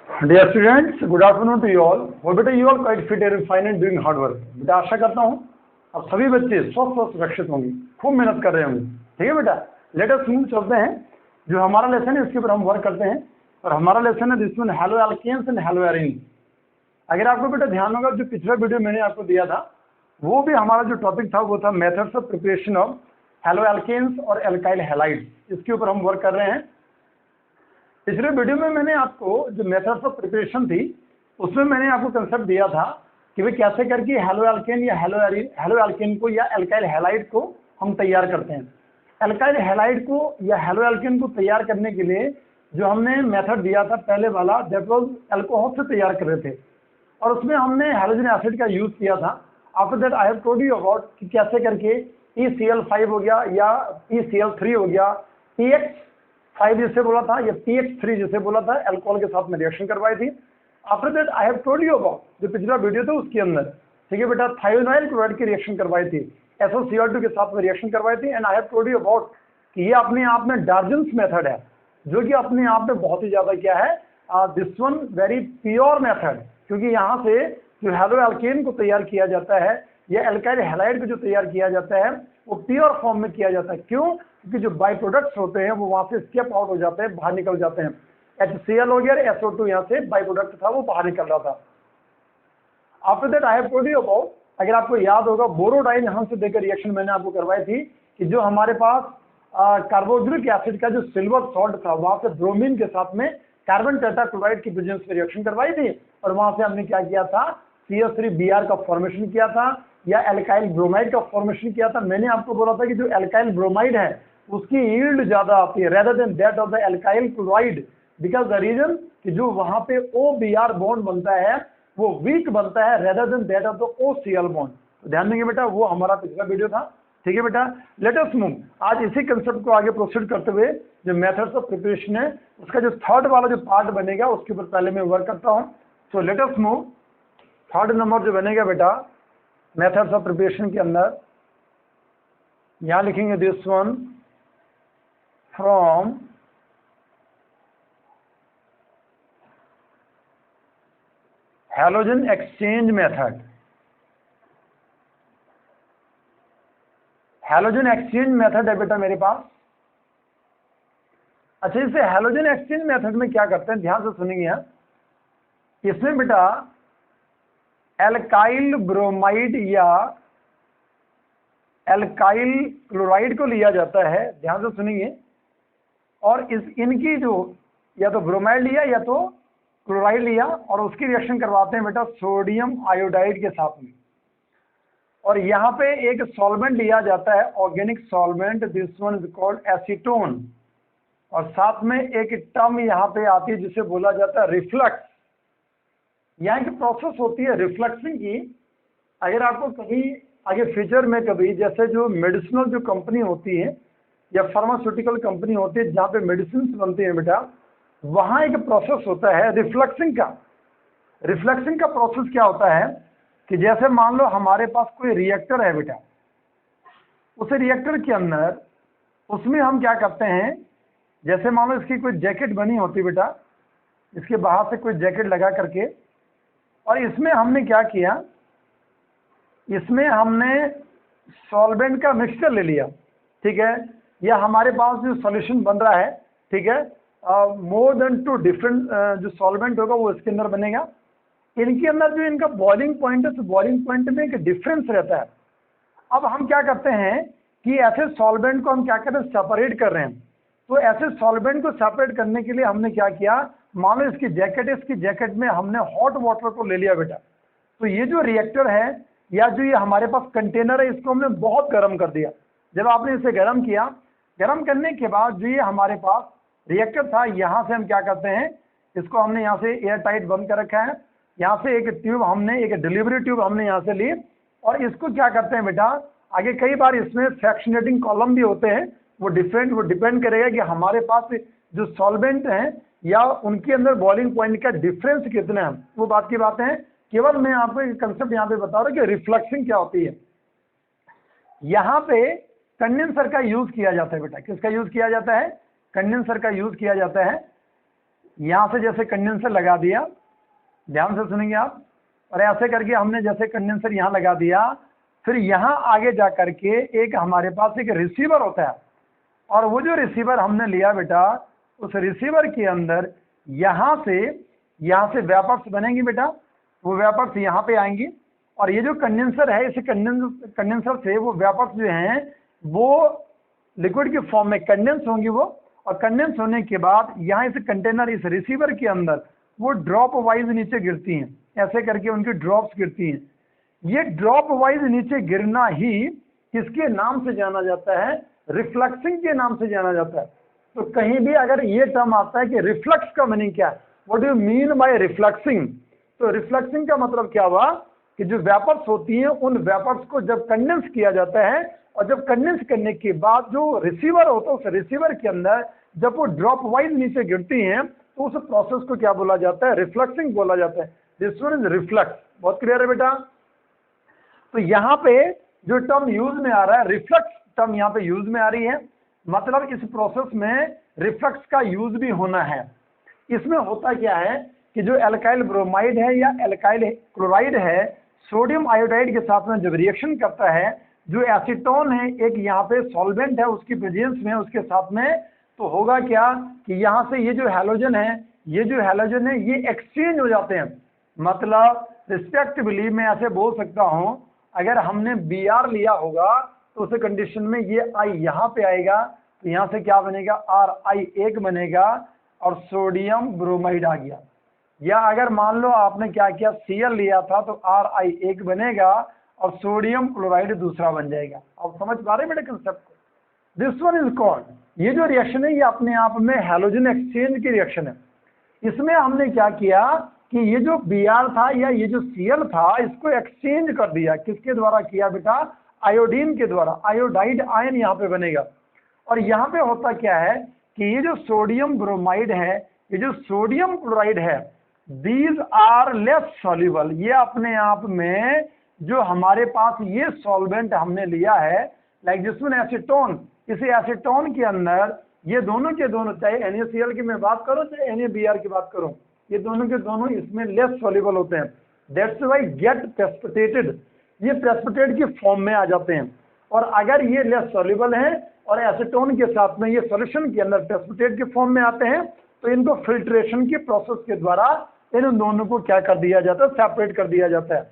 Dear students, good afternoon to you all. Hope better you all quite fit and fine and doing hard work. बेटा आशा करता हूँ अब सभी बच्चे स्वस्थ और सुरक्षित होंगे, खूब मेहनत कर रहे होंगे। ठीक है बेटा, लेट अस मूव चलते हैं। जो हमारा लेसन है उसके ऊपर हम वर्क करते हैं और हमारा लेसन है this one haloalkanes and haloarenes. अगर आपको बेटा ध्यान होगा जो पिछला वीडियो मैंने आपको दिया था वो भी हमारा जो टॉपिक था वो था methods of preparation of haloalkanes और एल्काइल हैलाइड्स। इसके ऊपर हम वर्क कर रहे हैं। पिछले वीडियो में मैंने आपको जो मेथड्स ऑफ प्रिपरेशन थी उसमें मैंने आपको कंसेप्ट दिया था कि भाई कैसे करके हैलो एल्केन या हैलो एल्केन को या एल्काइल हैलाइड को हम तैयार करते हैं। एल्काइल हैलाइड को या हैलो एल्केन को तैयार करने के लिए जो हमने मेथड दिया था पहले वाला दैट वाज अल्कोहल से तैयार कर रहे थे और उसमें हमने हैलोजन एसिड का यूज किया था। After that I have told you about कि कैसे करके ECl5 हो गया या ECl3 हो गया, PX5 जिसे बोला था या PX3 जिसे बोला था, अल्कोहल के साथ में रिएक्शन करवाई थी। After that I have told you about जो पिछला वीडियो था उसके अंदर, ठीक है बेटा, थायोनाइल क्लोराइड की रिएक्शन करवाई थी, SOCl2 के साथ में रिएक्शन करवाई थी। And I have told you about कि ये अपने आप में डार्जन्स मेथड है जो कि अपने आप में बहुत ही ज्यादा क्या है, this one very pure method, क्योंकि यहाँ से जो हैलो एल्केन को तैयार किया जाता है या एल्काइल हैलाइड को जो तैयार किया जाता है वो प्योर फॉर्म में किया जाता है। क्यों? क्योंकि जो बाई प्रोडक्ट्स होते हैं वो वहां से स्केप आउट हो जाते हैं, बाहर निकल जाते हैं। HCl हो गया, SO2 यहाँ से बाई प्रोडक्ट था वो बाहर निकल रहा था। After that I have told you about, अगर आपको याद होगा बोरोडाइन यहाँ से देकर रिएक्शन मैंने आपको करवाई थी कि जो हमारे पास कार्बोक्सिलिक एसिड का जो सिल्वर सॉल्ट था वहां से ब्रोमीन के साथ में कार्बन टेट्राक्लोराइड की प्रेजेंस में रिएक्शन करवाई थी और वहां से हमने क्या किया था, CH3Br का फॉर्मेशन किया था या एल्काइल ब्रोमाइड का फॉर्मेशन किया था। मैंने आपको बोला था कि जो एल्काइल ब्रोमाइड है उसकी यील्ड ज्यादा आती है rather than that of the alkyl chloride, because the reason कि जो वहां पे OBr बॉन्ड बनता है वो वीक बनता है rather than that of the OCl bond. तो ध्यान देंगे बेटा, वो हमारा पिछला वीडियो था। ठीक है बेटा, लेट अस मूव। आज इसी कंसेप्ट को आगे प्रोसीड करते हुए जो मेथड्स ऑफ प्रिपरेशन है उसका जो थर्ड वाला जो पार्ट बनेगा उसके ऊपर पहले मैं वर्क करता हूँ। So let us move. Third number जो बनेगा बेटा मेथड्स ऑफ प्रिपरेशन के अंदर, यहां लिखेंगे this one from halogen exchange method. Halogen exchange method है बेटा मेरे पास। अच्छा, इसे हैलोजन एक्सचेंज मेथड में क्या करते हैं, ध्यान से सुनेंगे। यहाँ इसमें बेटा एल्काइल ब्रोमाइड या एल्काइल क्लोराइड को लिया जाता है, ध्यान से सुनिए, और इनकी जो या तो ब्रोमाइड लिया या तो क्लोराइड लिया और उसकी रिएक्शन करवाते हैं बेटा सोडियम आयोडाइड के साथ में। और यहाँ पे एक सॉल्वेंट लिया जाता है, organic solvent, this one is called acetone, और साथ में एक टर्म यहाँ पे आती है जिसे बोला जाता है रिफ्लक्स। यहाँ की प्रोसेस होती है रिफ्लक्सिंग की। अगर आपको कभी आगे फ्यूचर में कभी जैसे जो मेडिसिनल जो कंपनी होती है या फार्मास्यूटिकल कंपनी होती है जहाँ पे मेडिसिन बनती है बेटा, वहाँ एक प्रोसेस होता है रिफ्लक्सिंग का। रिफ्लक्सिंग का प्रोसेस क्या होता है कि जैसे मान लो हमारे पास कोई रिएक्टर है बेटा, उस रिएक्टर के अंदर उसमें हम क्या करते हैं, जैसे मान लो इसकी कोई जैकेट बनी होती बेटा, इसके बाहर से कोई जैकेट लगा करके, और इसमें हमने क्या किया, इसमें हमने सॉल्वेंट का मिक्सचर ले लिया, ठीक है, या हमारे पास जो सॉल्यूशन बन रहा है, ठीक है, मोर देन 2 डिफरेंट जो सॉल्वेंट होगा वो इसके अंदर बनेगा। इनके अंदर जो इनका बॉइलिंग पॉइंट है तो बॉइलिंग पॉइंट में एक डिफरेंस रहता है। अब हम क्या करते हैं कि ऐसे सॉल्वेंट को हम क्या करते हैं, सेपरेट कर रहे हैं। तो ऐसे सॉल्वेंट को सेपरेट करने के लिए हमने क्या किया, मान लो इसकी जैकेट है, इसकी जैकेट में हमने हॉट वाटर को ले लिया बेटा। तो ये जो रिएक्टर है या जो ये हमारे पास कंटेनर है इसको हमने बहुत गर्म कर दिया। जब आपने इसे गर्म किया, गर्म करने के बाद जो ये हमारे पास रिएक्टर था, यहाँ से हम क्या करते हैं, इसको हमने यहाँ से एयर टाइट बंद कर रखा है। यहाँ से एक ट्यूब हमने, एक डिलीवरी ट्यूब हमने यहाँ से ली और इसको क्या करते हैं बेटा, आगे कई बार इसमें फ्रैक्शनेटिंग कॉलम भी होते हैं, वो डिपेंड करेगा कि हमारे पास जो सॉल्वेंट हैं या उनके अंदर बॉइलिंग पॉइंट का डिफरेंस कितना है, वो बात की बातें हैं। केवल मैं आपको एक कंसेप्ट यहाँ पे बता रहा हूँ कि रिफ्लेक्सिंग क्या होती है। यहाँ पे कंडेंसर का यूज किया जाता है बेटा। किसका यूज किया जाता है? कंडेंसर का यूज किया जाता है। यहाँ से जैसे कंडेंसर लगा दिया, ध्यान से सुनेंगे आप, और ऐसे करके हमने जैसे कंडेंसर यहाँ लगा दिया, फिर यहाँ आगे जा करके एक हमारे पास एक रिसीवर होता है, और वो जो रिसीवर हमने लिया बेटा, उस रिसीवर के अंदर यहाँ से वेपर्स बनेंगी बेटा, वो वेपर्स यहाँ पे आएंगी, और ये जो कंडेंसर है, इस कंडेंसर से वो वेपर्स जो हैं वो लिक्विड के फॉर्म में कंडेंस होंगी वो, और कंडेंस होने के बाद यहाँ इस कंटेनर, इस रिसीवर के अंदर वो ड्रॉप वाइज नीचे गिरती हैं, ऐसे करके उनकी ड्रॉप्स गिरती हैं। ये ड्रॉप वाइज नीचे गिरना ही किसके नाम से जाना जाता है? रिफ्लेक्सिंग के नाम से जाना जाता है। तो कहीं भी अगर ये टर्म आता है कि रिफ्लेक्स का मीनिंग क्या है, what do you mean by refluxing, तो रिफ्लेक्सिंग का मतलब क्या हुआ कि जो वेपर्स होती हैं उन वेपर्स को जब कंडेंस किया जाता है, और जब कंडेंस करने के बाद जो रिसीवर होता है, उस रिसीवर के अंदर जब वो ड्रॉप वाइज नीचे गिरती हैं, तो उस प्रोसेस को क्या बोला जाता है? रिफ्लेक्सिंग बोला जाता है। This one is reflex. बहुत क्लियर है बेटा? तो यहाँ पे जो टर्म यूज में आ रहा है, रिफ्लेक्स टर्म यहाँ पे यूज में आ रही है, मतलब इस प्रोसेस में रिफ्लेक्स का यूज भी होना है। इसमें होता क्या है कि जो एल्काइल ब्रोमाइड है या एल्काइल क्लोराइड है, सोडियम आयोडाइड के साथ में जब रिएक्शन करता है, जो एसीटोन है एक यहाँ पे सॉल्वेंट है, उसकी प्रेजेंस में, उसके साथ में, तो होगा क्या कि यहाँ से ये जो हैलोजन है, ये एक्सचेंज हो जाते हैं। मतलब रिस्पेक्टिवली मैं ऐसे बोल सकता हूँ, अगर हमने Br लिया होगा तो उस कंडीशन में ये I यहाँ पे आएगा, तो यहाँ से क्या बनेगा? RI1 बनेगा, और सोडियम ब्रोमाइड आ गया। या अगर मान लो आपने क्या किया, Cl लिया था, तो RI1 बनेगा और सोडियम क्लोराइड दूसरा बन जाएगा। आप समझ पा रहे हैं मेरे कंसेप्ट को? दिस वन इज कॉल्ड, ये जो रिएक्शन है ये अपने आप में हैलोजन एक्सचेंज की रिएक्शन है। इसमें हमने क्या किया कि ये जो Br था या ये जो Cl था, इसको एक्सचेंज कर दिया। किसके द्वारा किया बेटा? आयोडीन के द्वारा। आयोडाइड आयन यहाँ पे बनेगा। और यहाँ पे होता क्या है कि ये जो सोडियम ब्रोमाइड है, ये जो सोडियम क्लोराइड है, दीज आर लेस सॉल्युबल। ये अपने आप में जो हमारे पास ये सॉल्वेंट हमने लिया है, लाइक जिसमें एसीटोन, इस एसीटोन के अंदर ये दोनों के दोनों, चाहे NaCl की मैं बात करूं चाहे NaBr की बात करूं, ये दोनों के दोनों इसमें लेस सॉल्युबल होते हैं। दैट्स व्हाई गेट प्रेसिपिटेटेड, ये प्रेसिपिटेट की फॉर्म में आ जाते हैं। और अगर ये लेस सॉल्युबल हैं और एसीटोन के साथ में ये सॉल्यूशन के अंदर प्रेसिपिटेट के फॉर्म में आते हैं, तो इनको फिल्ट्रेशन की प्रोसेस के द्वारा इन दोनों को क्या कर दिया जाता है? सेपरेट कर दिया जाता है।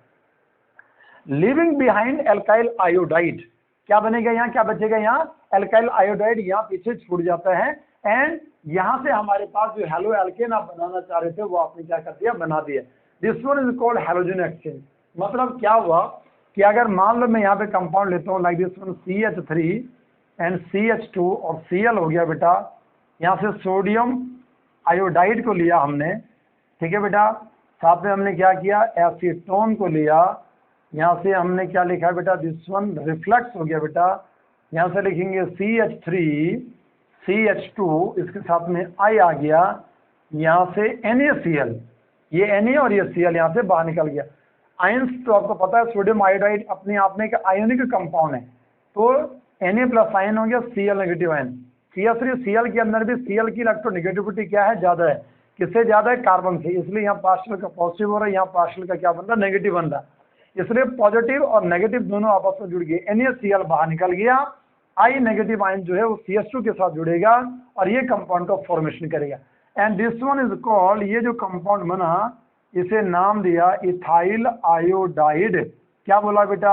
लिविंग बिहाइंड एल्काइल आयोडाइड, क्या बनेगा यहाँ? क्या बचेगा यहाँ? एल्काइल आयोडाइड यहाँ पीछे छूट जाता है। एंड यहाँ से हमारे पास जो हेलो एल्केन आप बनाना चाह रहे थे, वो आपने क्या कर दिया? बना दिया। This one is called halogen exchange. मतलब क्या हुआ कि अगर मान लो मैं यहाँ पे कंपाउंड लेता हूँ like this one, CH3 and CH2 और Cl हो गया बेटा। यहाँ से सोडियम आयोडाइड को लिया हमने, ठीक है बेटा। साथ में हमने क्या किया? एसीटोन को लिया। यहाँ से हमने क्या लिखा बेटा? दिस वन रिफ्लेक्स हो गया बेटा। यहाँ से लिखेंगे CH3 CH2, इसके साथ में I आ गया। यहाँ से NaCl, ये Na और ये Cl यहाँ से बाहर निकल गया। आयंस तो आपको पता है, सोडियम आयोडाइड अपने आप में एक आयोनिक कंपाउंड है, तो Na प्लस आयन हो गया, Cl नेगेटिव आयन। CH3Cl के अंदर भी Cl की इलेक्ट्रोनेगेटिविटी क्या है? ज़्यादा है। किससे ज़्यादा है? कार्बन से। इसलिए यहाँ पार्शियल का पॉजिटिव हो रहा है, यहाँ पार्शियल का क्या बन रहा है? नेगेटिव बन रहा है। इसलिए पॉजिटिव और नेगेटिव दोनों आपस में जुड़ गए। NaCl बाहर निकल गया, I नेगेटिव आयन जो है वो CH2 के साथ जुड़ेगा और ये कंपाउंड का फॉर्मेशन करेगा। And this one is called, ये जो कंपाउंड बना इसे नाम दिया इथाइल आयोडाइड। क्या बोला बेटा?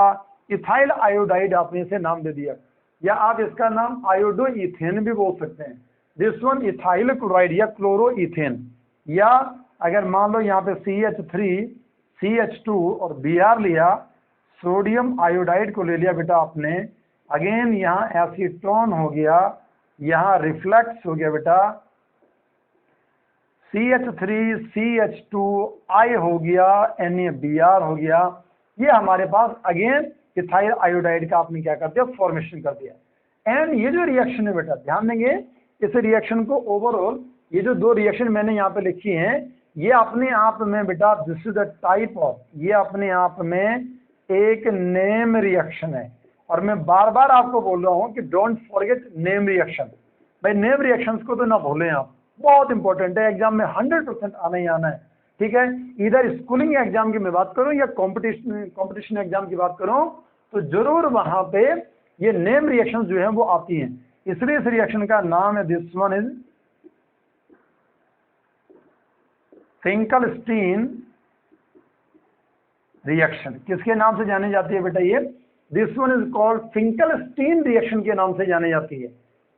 इथाइल आयोडाइड, आपने इसे नाम दे दिया। या आप इसका नाम आयोडो इथेन भी बोल सकते हैं। दिस वन इथाइल क्लोराइड या क्लोरो इथेन। या अगर मान लो यहाँ पे CH3 CH2 और Br लिया, सोडियम आयोडाइड को ले लिया बेटा आपने। अगेन यहाँ एसीटोन हो गया, यहाँ रिफ्लेक्स हो गया बेटा। CH3 CH2 I हो गया, NaBr हो गया। ये हमारे पास अगेन इथाइल आयोडाइड का आपने क्या कर दिया? फॉर्मेशन कर दिया। एंड ये जो रिएक्शन है बेटा, ध्यान देंगे इस रिएक्शन को ओवरऑल, ये जो दो रिएक्शन मैंने यहाँ पे लिखी हैं, ये अपने आप में बेटा this is the type of, ये अपने आप में एक नेम रिएक्शन है। और मैं बार बार आपको बोल रहा हूँ कि डोंट फॉरगेट नेम रिएक्शन। भाई नेम रिएक्शंस को तो ना भूलें आप, बहुत इंपॉर्टेंट है, एग्जाम में 100% आना ही आना है, ठीक है। इधर स्कूलिंग एग्जाम की मैं बात करूं या कंपटीशन एग्जाम की बात करूं, तो जरूर वहां पे ये नेम रिएक्शन जो है वो आती हैं। इसलिए इस रिएक्शन का नाम है, this one is Finkelstein reaction. किसके नाम से जानी जाती है बेटा ये? This one is called Finkelstein reaction के नाम से जानी जाती है,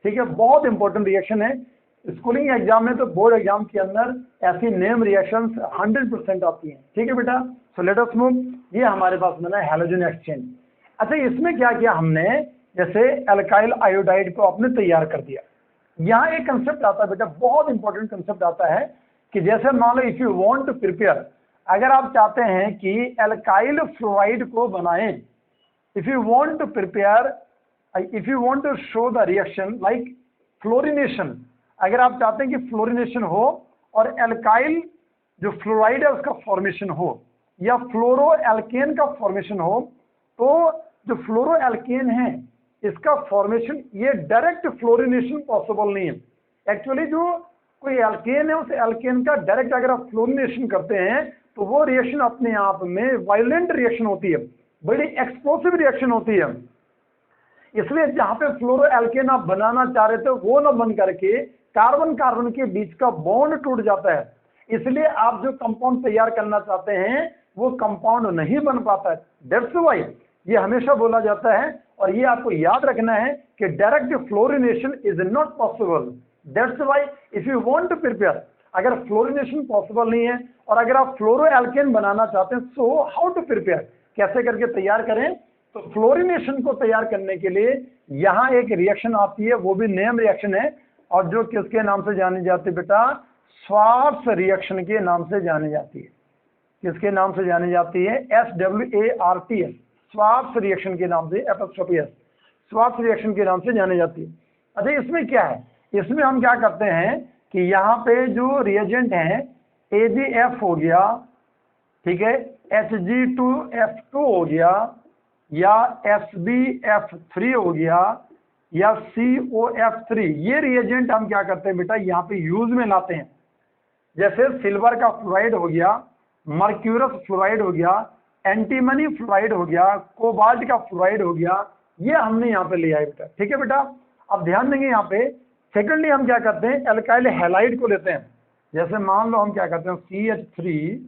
ठीक है। बहुत इंपॉर्टेंट रिएक्शन है, स्कूलिंग एग्जाम में तो बोर्ड एग्जाम के अंदर ऐसी नेम रिएक्शंस 100% आती हैं, ठीक है बेटा। So let us move. ये हमारे पास बना है हैलोजन एक्सचेंज। अच्छा, इसमें क्या किया हमने, जैसे एल्काइल आयोडाइड को आपने तैयार कर दिया। यहाँ एक कंसेप्ट आता है बेटा, बहुत इंपॉर्टेंट कंसेप्ट आता है कि जैसे मान लो if you want to prepare, अगर आप चाहते हैं कि एल्काइल फ्लोराइड को बनाएं, if you want to prepare, if you want to show the reaction like fluorination, अगर आप चाहते हैं कि फ्लोरिनेशन हो और एल्काइल जो फ्लोराइड है उसका फॉर्मेशन हो या फ्लोरो एल्केन का फॉर्मेशन हो, तो जो फ्लोरो एल्केन है इसका फॉर्मेशन, ये डायरेक्ट फ्लोरिनेशन पॉसिबल नहीं है। एक्चुअली जो कोई एल्केन है उस एल्केन का डायरेक्ट अगर आप फ्लोरिनेशन करते हैं तो वो रिएक्शन अपने आप में वायलेंट रिएक्शन होती है, बड़ी एक्सप्लोसिव रिएक्शन होती है। इसलिए जहां पे फ्लोरो एल्केन आप बनाना चाह रहे थे वो ना बन करके कार्बन कार्बन के बीच का बॉन्ड टूट जाता है, इसलिए आप जो कंपाउंड तैयार करना चाहते हैं वो कंपाउंड नहीं बन पाता है। दैट्स व्हाई ये हमेशा बोला जाता है, और ये आपको याद रखना है कि direct fluorination is not possible. That's why if you want to prepare, अगर फ्लोरिनेशन पॉसिबल नहीं है और अगर आप फ्लोरो एल्केन बनाना चाहते हैं, सो हाउ टू प्रिपेयर, कैसे करके तैयार करें? तो फ्लोरिनेशन को तैयार करने के लिए यहाँ एक रिएक्शन आती है, वो भी नेम रिएक्शन है, और जो किसके नाम से जानी जाती है बेटा? स्वार्ट्ज रिएक्शन के नाम से जानी जाती है। किसके नाम से जानी जाती है? SWARTS, स्वार्ट्ज रिएक्शन के नाम से, एपोस्ट्रोफी स्वार्ट्ज रिएक्शन के नाम से जानी जाती है। अच्छा, इसमें क्या है? इसमें हम क्या करते हैं कि यहाँ पे जो रिएजेंट है AgF हो गया, ठीक है, Hg2F2 हो गया, या SbF3 हो गया, या COF3, ये रिएजेंट हम क्या करते हैं बेटा यहाँ पे यूज में लाते हैं। जैसे सिल्वर का फ्लोराइड हो गया, मर्क्यूरस फ्लोराइड हो गया, एंटीमनी फ्लोराइड हो गया, कोबाल्ट का फ्लोराइड हो गया, ये हमने यहाँ पे लिया है बेटा, ठीक है बेटा। अब ध्यान देंगे यहाँ पे, सेकेंडली हम क्या करते हैं, एल्काइल हैलाइड को लेते हैं। जैसे मान लो हम क्या करते हैं, CH3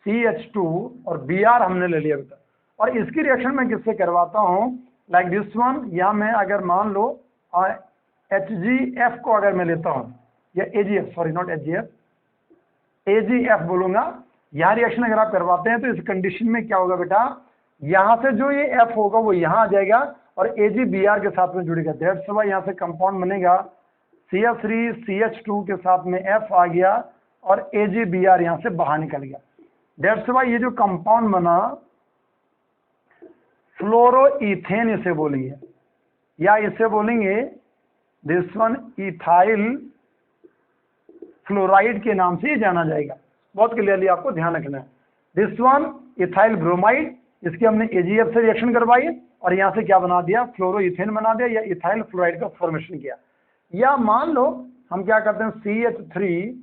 CH2 और Br हमने ले लिया बेटा, और इसकी रिएक्शन मैं किससे करवाता हूँ, लाइक दिस वन, या मैं अगर मान लो HgF को अगर मैं लेता हूँ, या AgF, sorry not HgF, AgF बोलूंगा, यहाँ रिएक्शन अगर आप करवाते हैं तो इस कंडीशन में क्या होगा बेटा, यहाँ से जो ये F होगा वो यहाँ आ जाएगा और AgBr के साथ में जुड़ेगा। दैट्स व्हाई यहाँ से कंपाउंड बनेगा CH3 CH2 के साथ में F आ गया और AgBr यहाँ से बाहर निकल गया। दैट्स व्हाई ये जो कंपाउंड बना फ्लोरोईथेन इसे बोलेंगे, या इसे बोलेंगे दिस वन इथाइल फ्लोराइड के नाम से जाना जाएगा। बहुत क्लियरली आपको ध्यान रखना है। दिस वन इथाइल ब्रोमाइड, इसकी हमने AgF से रिएक्शन करवाई और यहाँ से क्या बना दिया, फ्लोरोईथेन बना दिया, या इथाइल फ्लोराइड का फॉर्मेशन किया। या मान लो हम क्या करते हैं, CH3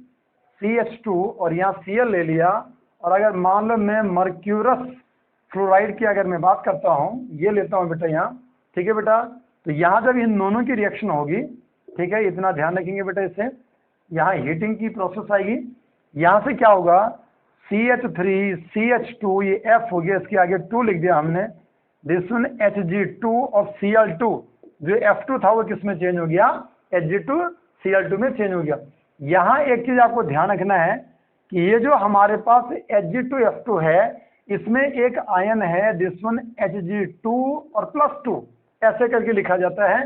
CH2 और यहाँ Cl ले लिया, और अगर मान लो मैं मर्क्यूरस फ्लोराइड की अगर मैं बात करता हूँ, ये लेता हूँ बेटा यहाँ, ठीक है बेटा। तो यहाँ जब इन दोनों की रिएक्शन होगी, ठीक है, इतना ध्यान रखेंगे बेटा, इससे यहाँ हीटिंग की प्रोसेस आएगी, यहाँ से क्या होगा, CH3 CH2 ये F हो गया, इसके आगे 2 लिख दिया हमने, दिस वन Hg2 और Cl2, जो F2 था वो किस में चेंज हो गया, Hg2 Cl2 में चेंज हो गया। यहाँ एक चीज आपको ध्यान रखना है कि ये जो हमारे पास Hg2F2 है, इसमें एक आयन है दिस वन Hg2 और +2, ऐसे करके लिखा जाता है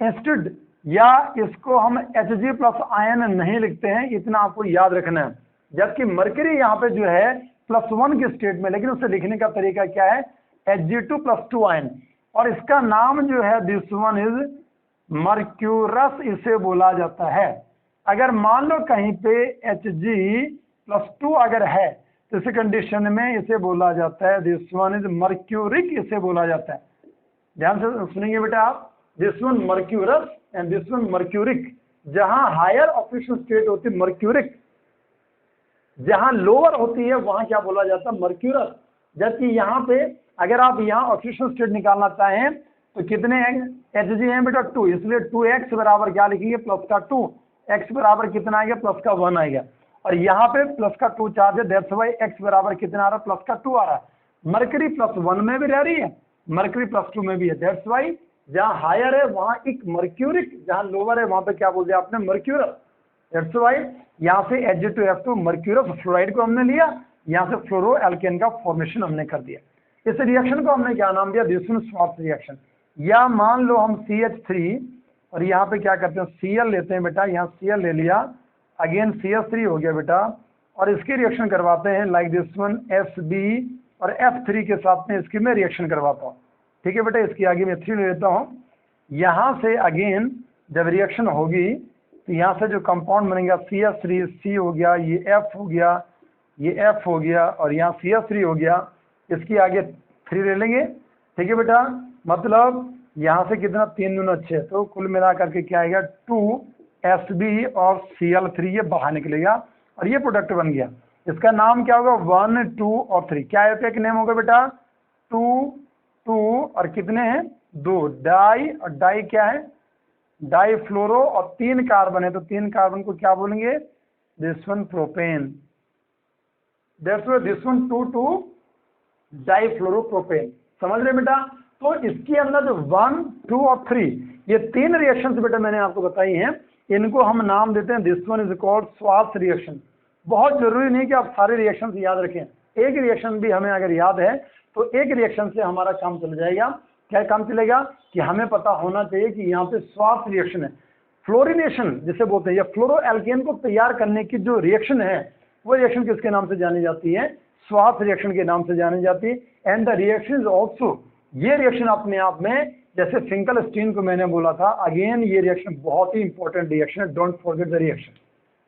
इंस्टेड, या इसको हम Hg प्लस आयन नहीं लिखते हैं, इतना आपको याद रखना है। जबकि मरकरी यहाँ पे जो है +1 के स्टेट में, लेकिन उसे लिखने का तरीका क्या है, Hg2 +2 आयन, और इसका नाम जो है दिस वन इज मर्क्यूरस इसे बोला जाता है। अगर मान लो कहीं पे Hg+2 अगर है तो इस कंडीशन में इसे बोला जाता है दिस वन इज मर्क्यूरिक, इसे बोला जाता है। ध्यान से सुनेंगे बेटा आप, this one mercurous and this one mercuric, जहां हायर ऑक्सीडेशन स्टेट होती है मर्क्यूरिक, जहां लोअर होती है वहां क्या बोला जाता है मर्क्यूरस। जबकि यहाँ पे अगर आप यहाँ ऑक्सीडेशन स्टेट निकालना चाहें तो कितने Hg हैं बेटा 2, इसलिए 2x बराबर क्या लिखेंगे प्लस का 2, x बराबर कितना आएगा प्लस का 1 आएगा, और यहाँ पे प्लस का 2 चार्ज है, दैट्स व्हाई x बराबर कितना आ रहा है प्लस का 2 आ रहा है। मरकरी प्लस 1 में भी रह रही है, मरकरी प्लस 2 में भी है, दैट्स व्हाई जहाँ हायर है वहां एक मर्क्यूरिक, जहाँ लोअर है वहां पे क्या बोल दिया आपने मर्क्यूरस। दैट्स व्हाई यहाँ से Hg2F2 मर्क्यूरस फ्लोराइड को हमने लिया, यहाँ से फ्लोरो एल्केन का फॉर्मेशन हमने कर दिया। इस रिएक्शन को हमने क्या नाम दिया दिल्सन-स्वार्ट्ज रिएक्शन। या मान लो हम CH3 और यहाँ पे क्या करते हैं Cl लेते हैं बेटा, यहाँ Cl ले लिया, अगेन CH3 हो गया बेटा, और इसकी रिएक्शन करवाते हैं लाइक दिस वन Fb और F3 के साथ में इसकी मैं रिएक्शन करवाता हूँ। ठीक है बेटा, इसकी आगे मैं 3 ले लेता हूँ। यहाँ से अगेन जब रिएक्शन होगी तो यहाँ से जो कंपाउंड बनेगा CH3 C हो गया, ये F हो गया, ये F हो गया, और यहाँ CH3 हो गया, इसकी आगे 3 ले लेंगे। ठीक है बेटा, मतलब यहाँ से कितना 3 दूना 6, तो कुल मिला करके क्या आएगा 2Sb और Cl3 ये बाहर निकलेगा और ये प्रोडक्ट बन गया। इसका नाम क्या होगा 1 2 और 3, क्या है एक नेम होगा बेटा 2 2 और कितने हैं 2 डाई, और डाई क्या है डाई फ्लोरो, और 3 कार्बन है तो 3 कार्बन को क्या बोलेंगे this one propane, that's why this one 2 2 difluoropropane. समझ रहे बेटा। तो इसके अंदर जो 1 2 और 3 ये 3 रिएक्शंस बेटा मैंने आपको बताई हैं, इनको हम नाम देते हैं this one is called Swarts reaction. बहुत जरूरी नहीं कि आप सारे रिएक्शंस याद रखें, एक रिएक्शन भी हमें अगर याद है तो एक रिएक्शन से हमारा काम चल जाएगा। क्या काम चलेगा कि हमें पता होना चाहिए कि यहाँ पे स्वार्ट्ज रिएक्शन है, फ्लोरिनेशन जिसे बोलते हैं, या फ्लोरो एल्केन को तैयार करने की जो रिएक्शन है वो रिएक्शन किसके नाम से जानी जाती है स्वार्ट्ज रिएक्शन के नाम से जानी जाती है। And the reaction is also, ये रिएक्शन अपने आप में जैसे फिंकलस्टीन को मैंने बोला था, अगेन ये रिएक्शन बहुत ही इंपॉर्टेंट रिएक्शन है, don't forget the reaction.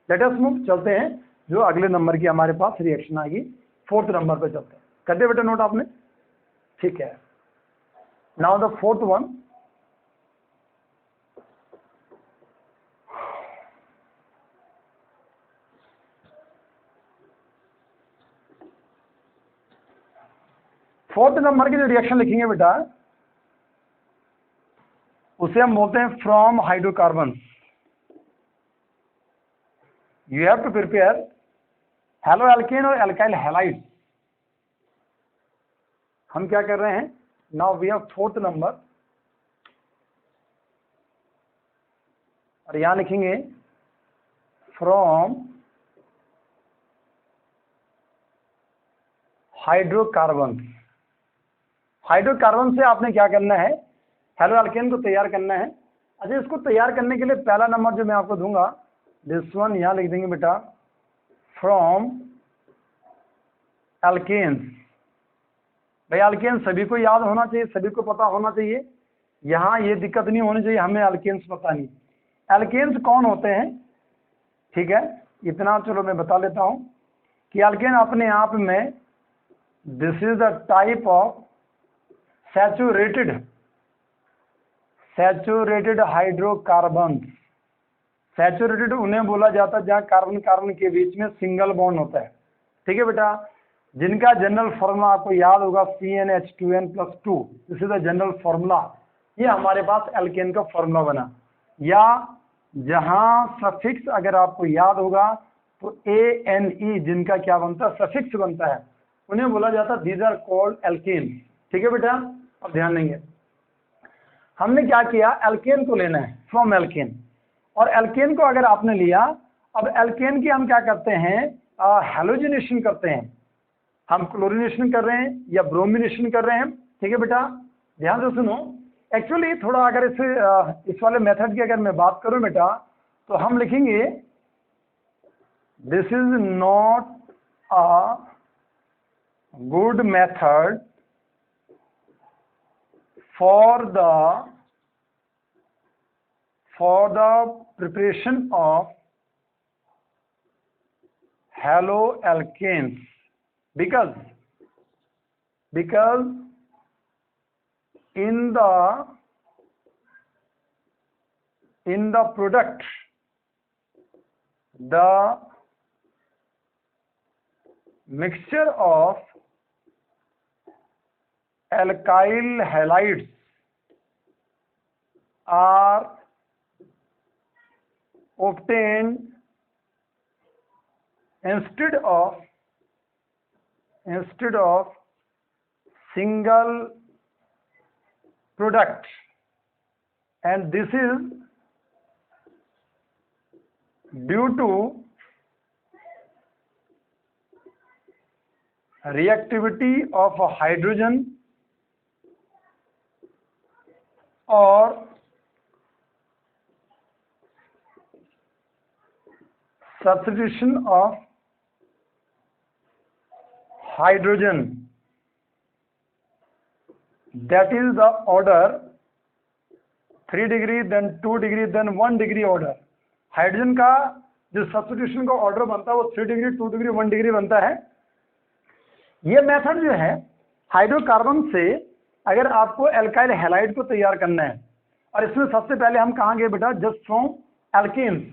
Let us move, चलते हैं जो अगले नंबर की हमारे पास रिएक्शन आएगी, 4th नंबर पे चलते हैं। कर दिया बेटा नोट आपने, ठीक है। Now the 4th one, fourth number की जो रिएक्शन लिखेंगे बेटा उसे हम बोलते हैं from hydrocarbon. You have to prepare haloalkane और एल्काइल हैलाइड। हम क्या कर रहे हैं now we have 4th number, और यहां लिखेंगे फ्रॉम हाइड्रोकार्बन। हाइड्रोकार्बन से आपने क्या करना है हेलो एल्केन को तैयार करना है। अच्छा, इसको तैयार करने के लिए पहला नंबर जो मैं आपको दूंगा दिस वन, यहां लिख देंगे बेटा फ्रॉम एल्केन्स। भाई एल्केन सभी को याद होना चाहिए, सभी को पता होना चाहिए, यहाँ ये दिक्कत नहीं होनी चाहिए हमें एल्केन्स पता नहीं। एल्केन्स कौन होते हैं, ठीक है, इतना चलो मैं बता लेता हूँ कि एल्केन अपने आप में this is the type of saturated hydrocarbon. Saturated उन्हें बोला जाता है जहाँ कार्बन कार्बन के बीच में सिंगल बॉन्ड होता है। ठीक है बेटा, जिनका जनरल फॉर्मूला आपको याद होगा CnH2n+2, this is the general formula. ये हमारे पास एल्केन का फॉर्मूला बना। या जहां सफिक्स अगर आपको याद होगा तो ANE जिनका क्या बनता है सफिक्स बनता है, उन्हें बोला जाता है दीज आर कॉल्ड एल्केन। ठीक है बेटा, अब ध्यान देंगे हमने क्या किया, एल्केन को लेना है फ्रॉम एल्केन, और एल्केन को अगर आपने लिया, अब एल्केन की हम क्या करते हैं हैलोजिनेशन करते हैं, हम क्लोरिनेशन कर रहे हैं या ब्रोमिनेशन कर रहे हैं। ठीक है बेटा, ध्यान से सुनो। एक्चुअली थोड़ा अगर इस वाले मेथड की अगर मैं बात करूं बेटा तो हम लिखेंगे this is not a good method for the preparation of haloalkanes because in the product the mixture of alkyl halides are obtained instead of single product, and this is due to reactivity of hydrogen or substitution of hydrogen, that is the order 3 degree then 2 degree then 1 degree order. Hydrogen का जो substitution का order बनता है वो 3 degree 2 degree 1 degree बनता है। ये method जो है हाइड्रोकार्बन से अगर आपको एल्काइल हैलाइड को तैयार करना है, और इसमें सबसे पहले हम कहाँ गए बेटा, जस्ट फ्रॉम एल्केन्स।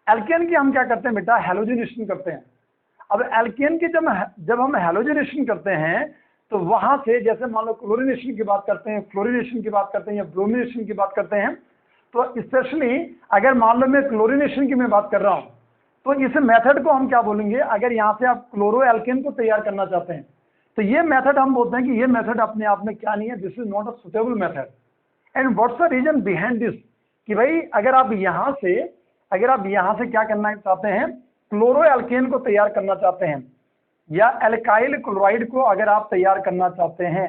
एल्केन की हम क्या करते हैं बेटा, हैलोजिनेशन करते हैं। अब एल्केन की जब हम हैलोजिनेशन करते हैं तो वहां से जैसे मान लो क्लोरीनेशन की बात करते हैं, फ्लोरीनेशन की बात करते हैं या ब्रोमिनेशन की बात करते हैं, तो स्पेशली अगर मान लो मैं क्लोरीनेशन की मैं बात कर रहा हूं तो इस मेथड को हम क्या बोलेंगे, अगर यहाँ से आप क्लोरो एल्केन को तैयार करना चाहते हैं तो ये मेथड हम बोलते हैं कि ये मेथड अपने आप में क्या नहीं है, this is not a suitable method. And what's the reason behind this, कि भाई अगर आप यहाँ से क्या करना चाहते हैं, क्लोरो एल्केन को तैयार करना चाहते हैं या एल्काइल क्लोराइड को अगर आप तैयार करना चाहते हैं,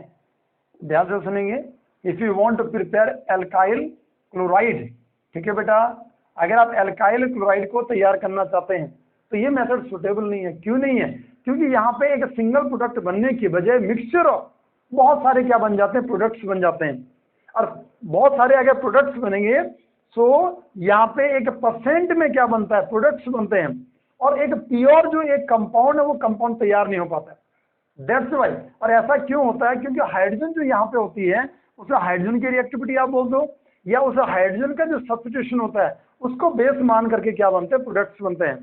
ध्यान से सुनेंगे, if you want to prepare alkyl chloride, ठीक है बेटा, अगर आप एल्काइल क्लोराइड को तैयार करना चाहते हैं तो ये मेथड सुटेबल नहीं है। क्यों नहीं है? क्योंकि यहाँ पे एक सिंगल प्रोडक्ट बनने की बजाय मिक्सचर ऑफ बहुत सारे क्या बन जाते हैं, प्रोडक्ट्स बन जाते हैं। और बहुत सारे अगर प्रोडक्ट्स बनेंगे तो यहाँ पे एक परसेंट में क्या बनता है, प्रोडक्ट्स बनते हैं, और एक प्योर जो एक कंपाउंड है वो कंपाउंड तैयार नहीं हो पाता है। That's why. और ऐसा क्यों होता है? क्योंकि हाइड्रोजन जो यहाँ पे होती है उसे हाइड्रोजन की रिएक्टिविटी आप बोल दो, या उस हाइड्रोजन का जो सब्स्टिट्यूशन होता है उसको बेस मान करके क्या बनते हैं, प्रोडक्ट्स बनते हैं।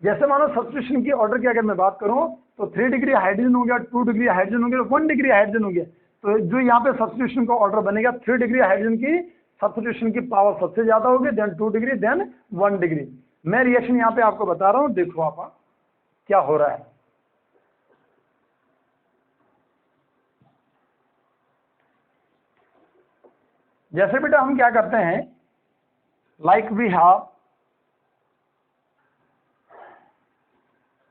जैसे मानो सब्स्टिट्यूशन की ऑर्डर की अगर मैं बात करूं तो 3 डिग्री हाइड्रोजन हो गया, 2 डिग्री हाइड्रोजन हो गया, 1 डिग्री हाइड्रोजन हो गया, तो जो यहाँ पे सब्स्टिट्यूशन का ऑर्डर बनेगा 3 डिग्री हाइड्रोजन की सब्स्टिट्यूशन की पावर सबसे ज्यादा होगी, देन 2 डिग्री, देन 1 डिग्री। मैं रिएक्शन यहाँ पे आपको बता रहा हूँ, देखो आप क्या हो रहा है। जैसे बेटा हम क्या करते हैं, लाइक वी हैव,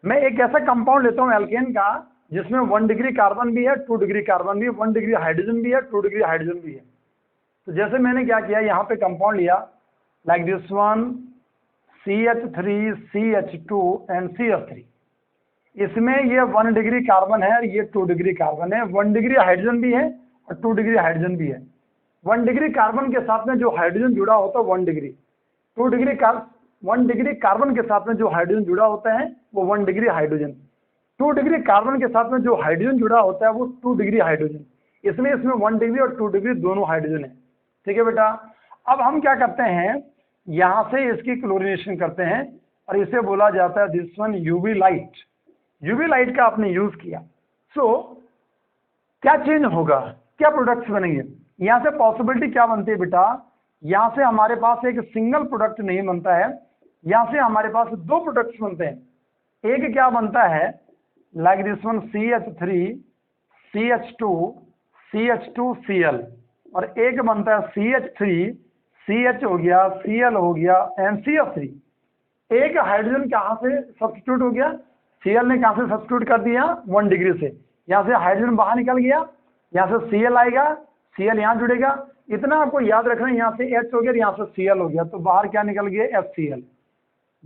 मैं एक ऐसा कंपाउंड लेता हूं एल्केन का जिसमें 1 डिग्री कार्बन भी है, 2 डिग्री कार्बन भी है, 1 डिग्री हाइड्रोजन भी है, 2 डिग्री हाइड्रोजन भी है। तो जैसे मैंने क्या किया, यहाँ पे कंपाउंड लिया like this one, CH3 CH2 and CH3। इसमें ये 1 डिग्री कार्बन है और ये 2 डिग्री कार्बन है, 1 डिग्री हाइड्रोजन भी है और 2 डिग्री हाइड्रोजन भी है। 1 डिग्री कार्बन के साथ में जो हाइड्रोजन जुड़ा होता है 1 डिग्री, 1 डिग्री कार्बन के साथ में जो हाइड्रोजन जुड़ा होता है वो 1 डिग्री हाइड्रोजन, 2 डिग्री कार्बन के साथ में जो हाइड्रोजन जुड़ा होता है वो 2 डिग्री हाइड्रोजन। इसलिए इसमें 1 डिग्री और 2 डिग्री दोनों हाइड्रोजन है। ठीक है बेटा, अब हम क्या करते हैं, यहाँ से इसकी क्लोरीनेशन करते हैं और इसे बोला जाता है this one UV light. UV light का आपने यूज किया, सो क्या चेंज होगा, क्या प्रोडक्ट्स बनेंगे? यहाँ से पॉसिबिलिटी क्या बनती है बेटा, यहाँ से हमारे पास एक सिंगल प्रोडक्ट नहीं बनता है, यहाँ से हमारे पास 2 प्रोडक्ट्स बनते हैं। एक क्या बनता है like this one CH3 CH2 CH2 Cl, और एक बनता है CH3 CH हो गया, Cl हो गया एंड CH3। एक हाइड्रोजन कहाँ से सब्स्टिट्यूट हो गया, Cl ने कहाँ से सब्स्टिट्यूट कर दिया, 1 डिग्री से। यहाँ से हाइड्रोजन बाहर निकल गया, यहाँ से Cl आएगा, Cl यहाँ जुड़ेगा। इतना आपको याद रखना है, यहाँ से H हो गया, यहाँ से Cl हो गया, तो बाहर क्या निकल गया, HCl।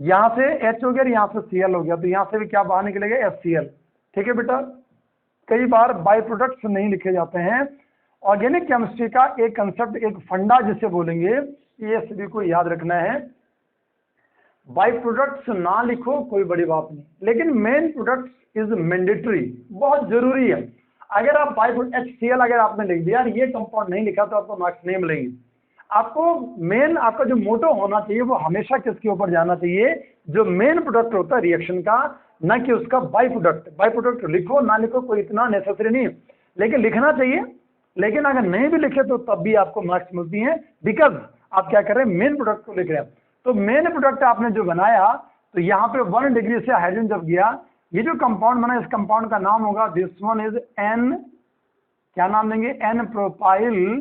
यहाँ से H हो गया, यहाँ से Cl हो गया, तो यहाँ से भी क्या बाहर निकलेगा, HCl। ठीक है बेटा, कई बार बाई प्रोडक्ट्स नहीं लिखे जाते हैं। ऑर्गेनिक केमिस्ट्री का एक कंसेप्ट, एक फंडा जिसे बोलेंगे, ये सभी को याद रखना है। बाई प्रोडक्ट्स ना लिखो कोई बड़ी बात नहीं, लेकिन मेन प्रोडक्ट्स इज मैंडेटरी, बहुत जरूरी है। अगर आप बाई HCl अगर आपने लिख दिया, ये कंपाउंड नहीं लिखा तो आपको मार्क्स नहीं मिलेंगे। आपको मेन आपका जो मोटो होना चाहिए वो हमेशा किसके ऊपर जाना चाहिए, जो मेन प्रोडक्ट होता है रिएक्शन का, ना कि उसका बाई प्रोडक्ट। बाई प्रोडक्ट लिखो ना लिखो कोई इतना नेसेसरी नहीं, लेकिन लिखना चाहिए। लेकिन अगर नहीं भी लिखे तो तब भी आपको मार्क्स मिलती हैं, बिकॉज आप क्या कर रहे हैं, मेन प्रोडक्ट को लिख रहे हैं। तो मेन प्रोडक्ट आपने जो बनाया, तो यहाँ पे 1 डिग्री से हाइड्रोजन जब गया, ये जो कंपाउंड बना इस कंपाउंड का नाम होगा, दिस वन इज एन, क्या नाम देंगे, एन प्रोपाइल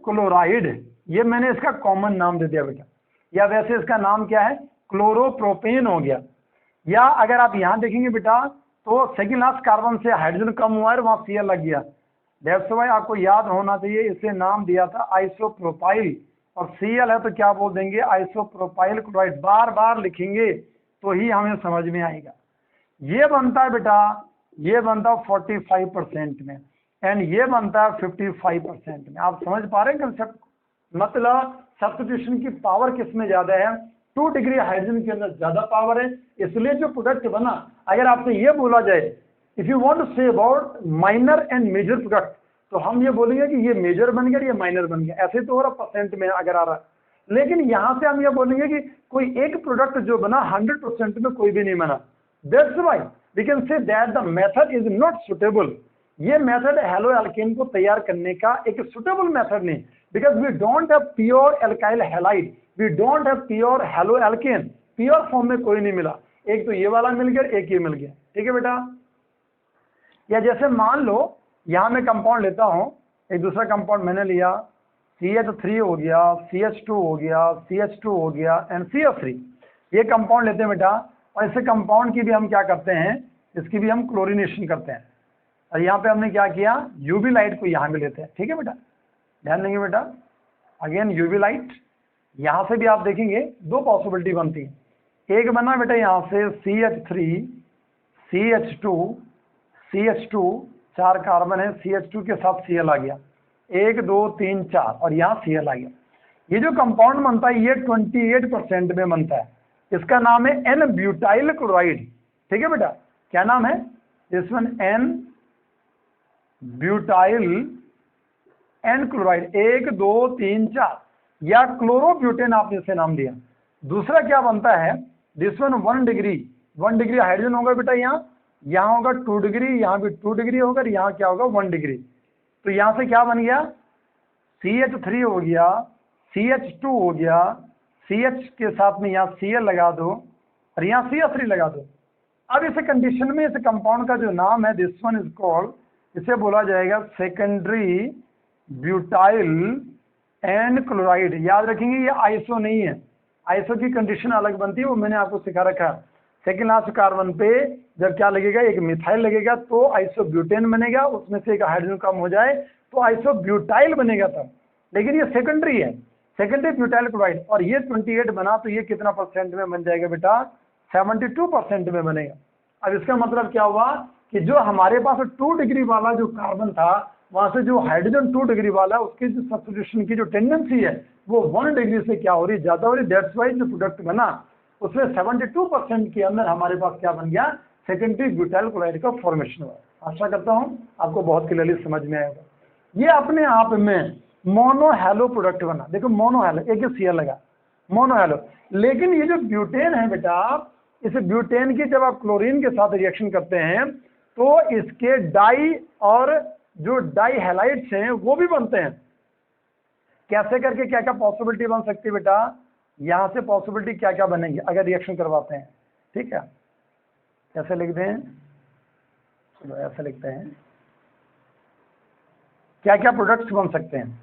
क्लोराइड। ये मैंने इसका कॉमन नाम दे दिया बेटा, या वैसे इसका नाम क्या है, क्लोरोप्रोपेन हो गया। या अगर आप यहाँ देखेंगे बेटा, तो सेकंड लास्ट कार्बन से हाइड्रोजन कम हुआ है, वहां Cl लग गया। दैट्स व्हाई आपको याद होना चाहिए, इसे नाम दिया था आइसोप्रोपाइल, और Cl है तो क्या बोल देंगे, आइसोप्रोपाइल क्लोराइड। बार बार लिखेंगे तो ही हमें समझ में आएगा। ये बनता है बेटा, ये बनता है 45% में, एंड ये बनता है 55% में। आप समझ पा रहे हैं कंसेप्ट? मतलब सब्स्टिट्यूशन की पावर किसमें ज्यादा है, 2 डिग्री हाइड्रोजन के अंदर ज्यादा पावर है, इसलिए जो प्रोडक्ट बना। अगर आपसे ये बोला जाए, if you want to say about minor and major product, तो हम ये बोलेंगे कि ये मेजर बन गया, ये माइनर बन गया, ऐसे तो हो रहा परसेंट में अगर आ रहा है। लेकिन यहां से हम ये बोलेंगे कि कोई एक प्रोडक्ट जो बना 100% में कोई भी नहीं बना। That's why we can say that the method is not suitable. ये मेथड हेलो एल्केन को तैयार करने का एक सुटेबल मेथड नहीं, because we don't have pure alkyl halide, we don't have pure haloalkane. Pure form में कोई नहीं मिला, एक तो ये वाला मिल गया, एक ये मिल गया। ठीक है बेटा? या जैसे मान लो यहां मैं कंपाउंड लेता हूं, एक दूसरा कंपाउंड मैंने लिया, CH3 हो गया, CH2 हो गया, CH2 हो गया एंड CH3। ये कंपाउंड लेते हैं बेटा, और इसे कंपाउंड की भी हम क्या करते हैं, इसकी भी हम क्लोरीनेशन करते हैं। और यहाँ पे हमने क्या किया, यूवी लाइट को यहाँ भी लेते हैं। ठीक है बेटा? ध्यान देंगे बेटा, अगेन यूवी लाइट। यहाँ से भी आप देखेंगे 2 पॉसिबिलिटी बनती है। एक बना बेटा यहाँ से CH3, CH2, CH2, 4 कार्बन है, CH2 के साथ Cl आ गया, 1 2 3 4, और यहाँ Cl आ गया। ये जो कंपाउंड बनता है ये 28% में बनता है, इसका नाम है एन ब्यूटाइल क्लोराइड। ठीक है बेटा? क्या नाम है, this one n butyl n chloride, 1 2 3 4, या क्लोरोब्यूटेन आपने इसे नाम दिया। दूसरा क्या बनता है, this one 1 degree, 1 degree hydrogen होगा बेटा, यहाँ होगा 2 डिग्री, यहाँ भी 2 डिग्री होगा, यहाँ क्या होगा 1 डिग्री। तो यहाँ से क्या बन गया, CH3 हो गया, CH2 हो गया, CH के साथ में यहाँ Cl लगा दो, और यहाँ CH3 लगा दो। अब इस कंडीशन में इस कंपाउंड का जो नाम है, दिस वन इज कॉल्ड, इसे बोला जाएगा सेकेंडरी ब्यूटाइल एन क्लोराइड। याद रखेंगे ये आइसो नहीं है, आइसो की कंडीशन अलग बनती है, वो मैंने आपको सिखा रखा है। सेकेंड लास्ट कार्बन पे जब क्या लगेगा, एक मिथाइल लगेगा तो आइसोब्यूटेन बनेगा, उसमें से एक हाइड्रोजन कम हो जाए तो आइसोब्यूटाइल बनेगा तब। लेकिन ये सेकेंडरी है, सेकेंडरी ब्यूटाइल क्लोराइड, और ये 28 बना तो ये कितना परसेंट में बन जाएगा बेटा, 72% में बनेगा। अब इसका मतलब क्या हुआ कि जो हमारे पास 2 डिग्री वाला जो कार्बन था, वहां से जो हाइड्रोजन 2 डिग्री वाला, उसकी जो सब्स्टिट्यूशन की जो टेंडेंसी है वो 1 डिग्री से क्या हो रही, ज्यादा हो रही। दैट्स वाई जो प्रोडक्ट बना उसमें 72% के अंदर हमारे पास क्या बन गया, सेकेंडरी ब्यूटाइल क्लोराइड का फॉर्मेशन हुआ। आशा करता हूँ आपको बहुत क्लियरली समझ में आएगा। ये अपने आप में मोनो हैलो प्रोडक्ट बना। देखो मोनो हैलो, एक ही Cl लगा, मोनो हैलो। लेकिन ये जो ब्यूटेन है बेटा, इस ब्यूटेन की जब आप क्लोरीन के साथ रिएक्शन करते हैं तो इसके डाई और जो डाई हैलाइड्स हैं वो भी बनते हैं। कैसे करके क्या क्या पॉसिबिलिटी बन सकती है बेटा, यहां से पॉसिबिलिटी क्या क्या बनेंगी अगर रिएक्शन करवाते हैं। ठीक है? कैसे लिखते हैं, चलो ऐसे लिखते हैं, क्या क्या प्रोडक्ट्स बन सकते हैं।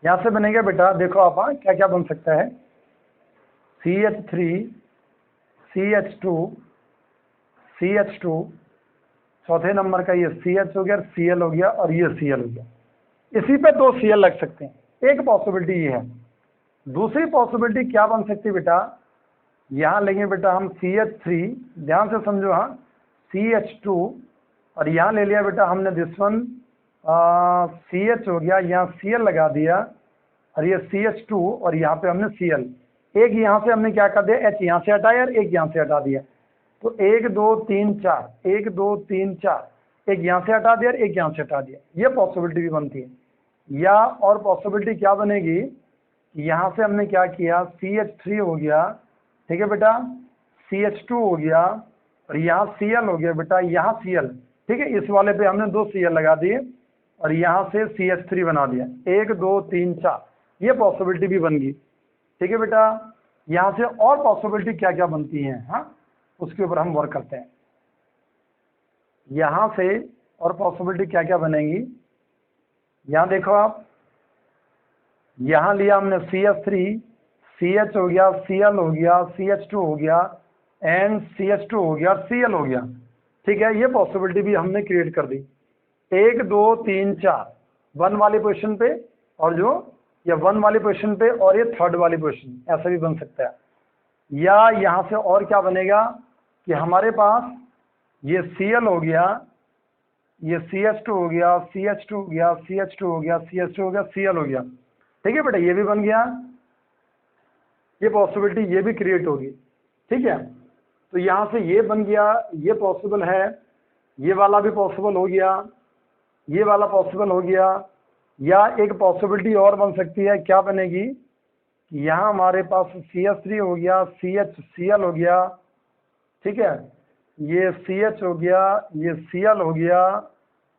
यहां से बनेगा बेटा, देखो आप क्या क्या बन सकता है, CH3, CH2, CH2, चौथे नंबर का ये CH हो गया, Cl हो गया, और ये Cl हो गया। इसी पे 2 Cl लग सकते हैं, एक पॉसिबिलिटी ये है। दूसरी पॉसिबिलिटी क्या बन सकती है बेटा, यहाँ लेंगे बेटा हम CH3, ध्यान से समझो, हाँ CH2, और यहाँ ले लिया बेटा हमने दिस वन CH हो गया, यहाँ Cl लगा दिया, और ये CH2, और यहाँ पे हमने Cl, एक यहाँ से हमने क्या कर दिया, H यहाँ से हटाया और एक यहाँ से हटा दिया, तो 1 2 3 4, 1 2 3 4, एक यहाँ से हटा दिया और एक यहाँ से हटा दिया। ये पॉसिबिलिटी भी बनती है। या और पॉसिबिलिटी क्या बनेगी, यहाँ से हमने क्या किया, CH3 हो गया, ठीक है बेटा, CH2 हो गया, और यहाँ Cl हो गया बेटा, यहाँ Cl, ठीक है, इस वाले पे हमने 2 Cl लगा दिए और यहाँ से CH3 बना दिया, 1 2 3 4, ये पॉसिबिलिटी भी बन गई, ठीक है बेटा। यहाँ से और पॉसिबिलिटी क्या क्या बनती हैं, हाँ, उसके ऊपर हम वर्क करते हैं। यहाँ से और पॉसिबिलिटी क्या क्या बनेंगी, यहाँ देखो आप, यहाँ लिया हमने CH3, CH हो गया, Cl हो गया, CH2 हो गया, एंड CH2 हो गया, Cl हो गया, ठीक है। ये पॉसिबिलिटी भी हमने क्रिएट कर दी, 1 2 3 4 1 वाली पोजीशन पे, और जो या 1 वाली पोजीशन पे, और ये 3rd वाली पोजीशन, ऐसा भी बन सकता है। या यहाँ से और क्या बनेगा कि हमारे पास ये Cl हो गया, ये CH2 हो गया, CH2 हो गया, CH2 हो गया, CH2 हो गया, Cl हो गया, ठीक है बेटा, ये भी बन गया, ये पॉसिबिलिटी ये भी क्रिएट होगी, ठीक है। तो यहाँ से ये बन गया, ये पॉसिबल है, ये वाला भी पॉसिबल हो गया, ये वाला पॉसिबल हो गया। या एक पॉसिबिलिटी और बन सकती है, क्या बनेगी, यहाँ हमारे पास CH3 हो गया, CL हो गया, ठीक है, ये CH हो गया, ये Cl हो गया,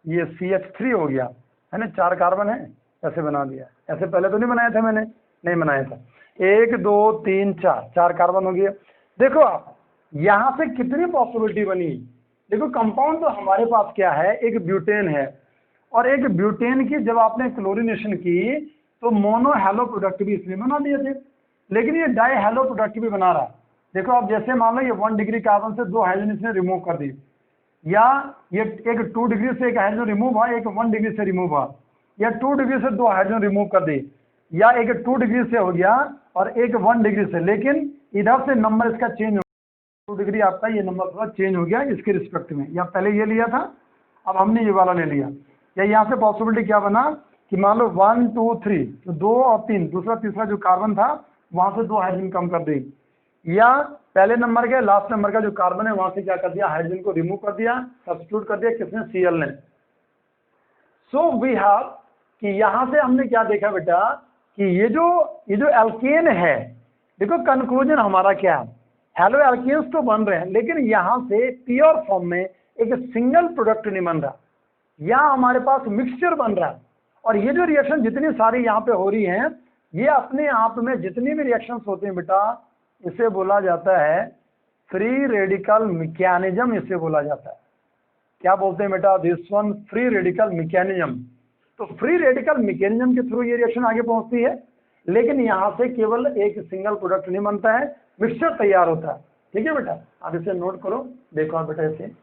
ये CH3 हो गया, है ना, 4 कार्बन है, ऐसे बना दिया। ऐसे पहले तो नहीं बनाया था मैंने, नहीं बनाया था। 1 2 3 4 कार्बन हो गया। देखो आप यहाँ से कितनी पॉसिबिलिटी बनी, देखो कंपाउंड तो हमारे पास क्या है, एक ब्यूटेन है, और एक ब्यूटेन की जब आपने क्लोरीनेशन की तो मोनो हेलो प्रोडक्ट भी इसने बना दिए थे, लेकिन ये डाई हेलो प्रोडक्ट भी बना रहा है। देखो आप, जैसे मान लो ये 1 डिग्री कार्बन से 2 हाइड्रोजन इसने रिमूव कर दी, या ये एक 2 डिग्री से एक हाइड्रोजन रिमूव हुआ, एक 1 डिग्री से रिमूव हुआ, या 2 डिग्री से 2 हाइड्रोजन रिमूव कर दी, या एक 2 डिग्री से हो गया और एक 1 डिग्री से, लेकिन इधर से नंबर इसका चेंज हो, 2 डिग्री आपका ये नंबर थोड़ा चेंज हो गया इसके रिस्पेक्ट में, या पहले ये लिया था, अब हमने ये वाला ले लिया। या यहाँ से पॉसिबिलिटी क्या बना कि मान लो 1 2 3, तो 2 और 3, दूसरा तीसरा जो कार्बन था वहाँ से 2 हाइड्रोजन कम कर दी, या पहले नंबर के लास्ट नंबर का जो कार्बन है वहाँ से क्या कर दिया, हाइड्रोजन को रिमूव कर दिया, सब्स्टिट्यूट कर दिया, किसने, Cl ने। सो वी हैव कि यहाँ से हमने क्या देखा बेटा कि ये जो एल्केन है, देखो कंक्लूजन हमारा क्या है, हेलो एल्केन्स तो बन रहे हैं, लेकिन यहाँ से प्योर फॉर्म में एक सिंगल प्रोडक्ट नहीं बन रहा, यहाँ हमारे पास मिक्सचर बन रहा है। और ये जो रिएक्शन जितनी सारी यहाँ पे हो रही हैं, ये अपने आप में जितनी भी रिएक्शंस होते हैं बेटा, इसे बोला जाता है फ्री रेडिकल मैकेनिज्म, इसे बोला जाता है, क्या बोलते हैं बेटा, this one free radical mechanism. तो फ्री रेडिकल मैकेनिज्म के थ्रू ये रिएक्शन आगे पहुंचती है, लेकिन यहाँ से केवल एक सिंगल प्रोडक्ट नहीं बनता है, मिक्सचर तैयार होता है, ठीक है बेटा। आप इसे नोट करो, देखो आप बेटा इसे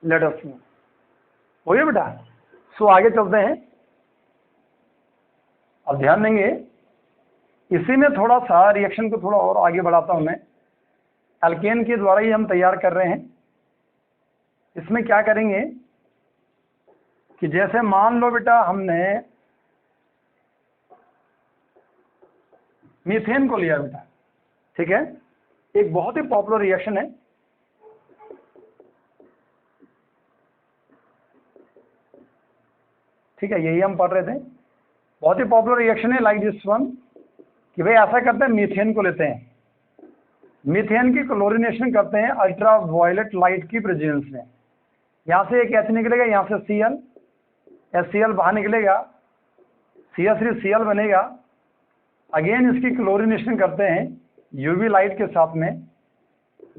लेट अस नो, हो गया बेटा। सो आगे चलते हैं, अब ध्यान देंगे, इसी में थोड़ा सा रिएक्शन को थोड़ा और आगे बढ़ाता हूं मैं, एल्केन के द्वारा ही हम तैयार कर रहे हैं। इसमें क्या करेंगे कि जैसे मान लो बेटा हमने मीथेन को लिया बेटा, ठीक है, एक बहुत ही पॉपुलर रिएक्शन है, ठीक है, यही हम पढ़ रहे थे, बहुत ही पॉपुलर रिएक्शन है लाइक दिस वन, कि भाई ऐसा करते हैं, मीथेन को लेते हैं, मीथेन की क्लोरीनेशन करते हैं अल्ट्रा वायलेट लाइट की प्रेजेंस में, यहाँ से एक H निकलेगा, यहाँ से Cl, HCl बाहर निकलेगा, CH3Cl बनेगा, अगेन इसकी क्लोरीनेशन करते हैं यूवी लाइट के साथ में,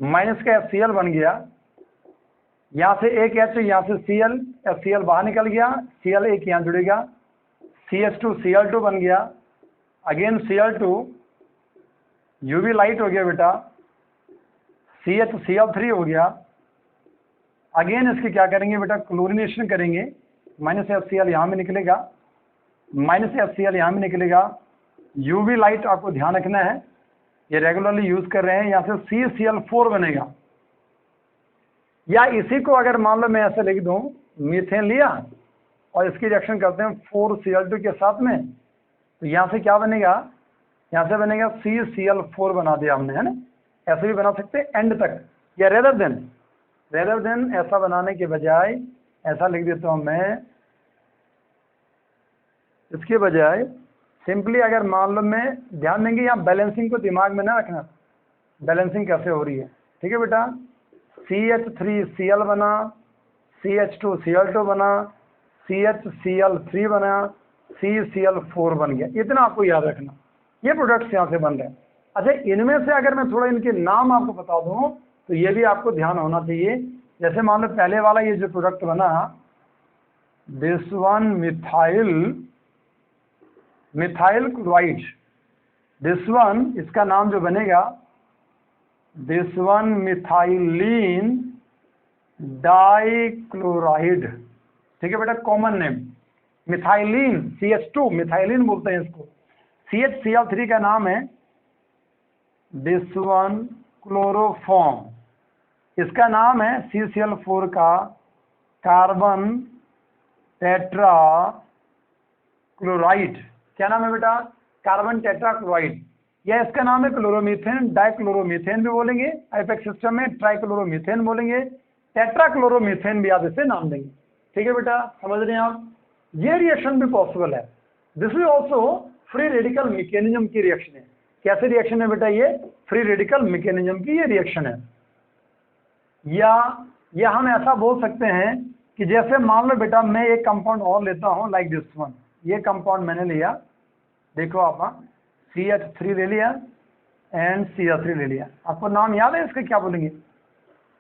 माइनस का HCl बन गया, यहाँ से एक H, यहाँ से Cl, HCl बाहर निकल गया, Cl एक यहाँ जुड़ेगा, CH2Cl2 बन गया, अगेन Cl2, यूवी लाइट हो गया बेटा, CH2Cl3 हो गया, अगेन इसकी क्या करेंगे बेटा, क्लोरीनेशन करेंगे, माइनस HCl यहाँ में निकलेगा, माइनस HCl यहाँ में निकलेगा, यूवी लाइट आपको ध्यान रखना है, ये रेगुलरली यूज कर रहे हैं, यहाँ से CCl4 बनेगा। या इसी को अगर मान लो मैं ऐसे लिख दूं, मीथेन लिया और इसकी रिएक्शन करते हैं 4Cl2 के साथ में, तो यहाँ से क्या बनेगा, यहाँ से बनेगा CCl4 बना दिया हमने, है ना। ऐसे भी बना सकते हैं एंड तक, या रेदर देन ऐसा बनाने के बजाय ऐसा लिख देता हूँ मैं, इसके बजाय सिंपली अगर मान लो मैं, ध्यान देंगे यहाँ बैलेंसिंग को दिमाग में ना रखना, बैलेंसिंग कैसे हो रही है, ठीक है बेटा। CH3Cl बना, CH2Cl2 बना, CHCl3 बना, CCl4 बन गया, इतना आपको याद रखना। ये प्रोडक्ट्स यहाँ से बन रहे हैं। अच्छा, इनमें से अगर मैं थोड़ा इनके नाम आपको बता दूँ तो ये भी आपको ध्यान होना चाहिए। जैसे मान लो पहले वाला ये जो प्रोडक्ट बना, this one methyl chloride, this one, इसका नाम जो बनेगा दिस वन मिथाइलिन डाइक्लोराइड, ठीक है बेटा, common name methylene, CH2 methylene बोलते हैं इसको। CHCl3 का नाम है दिस वन क्लोरोफॉर्म, इसका नाम है CCl4 का कार्बन टेट्रा क्लोराइड। क्या नाम है बेटा, कार्बन टेट्रा क्लोराइड। या इसका नाम है क्लोरोमीथेन, डाइक्लोरोमीथेन भी बोलेंगे, आईपैक सिस्टम में ट्राइक्लोरोमीथेन बोलेंगे, टेट्राक्लोरोमीथेन भी आप इसे नाम देंगे, ठीक है बेटा, समझ रहे हैं आप। ये रिएक्शन भी पॉसिबल है। This is also free radical mechanism की रिएक्शन है। कैसे रिएक्शन है बेटा, ये फ्री रेडिकल मैकेनिज्म की ये रिएक्शन है। या हम ऐसा बोल सकते हैं कि जैसे मान लो बेटा मैं एक कंपाउंड और लेता हूँ, लाइक दिस वन, ये कंपाउंड मैंने लिया, देखो आप, CH3 ले लिया एंड Cl3 ले लिया। आपको नाम याद है इसका, क्या बोलेंगे,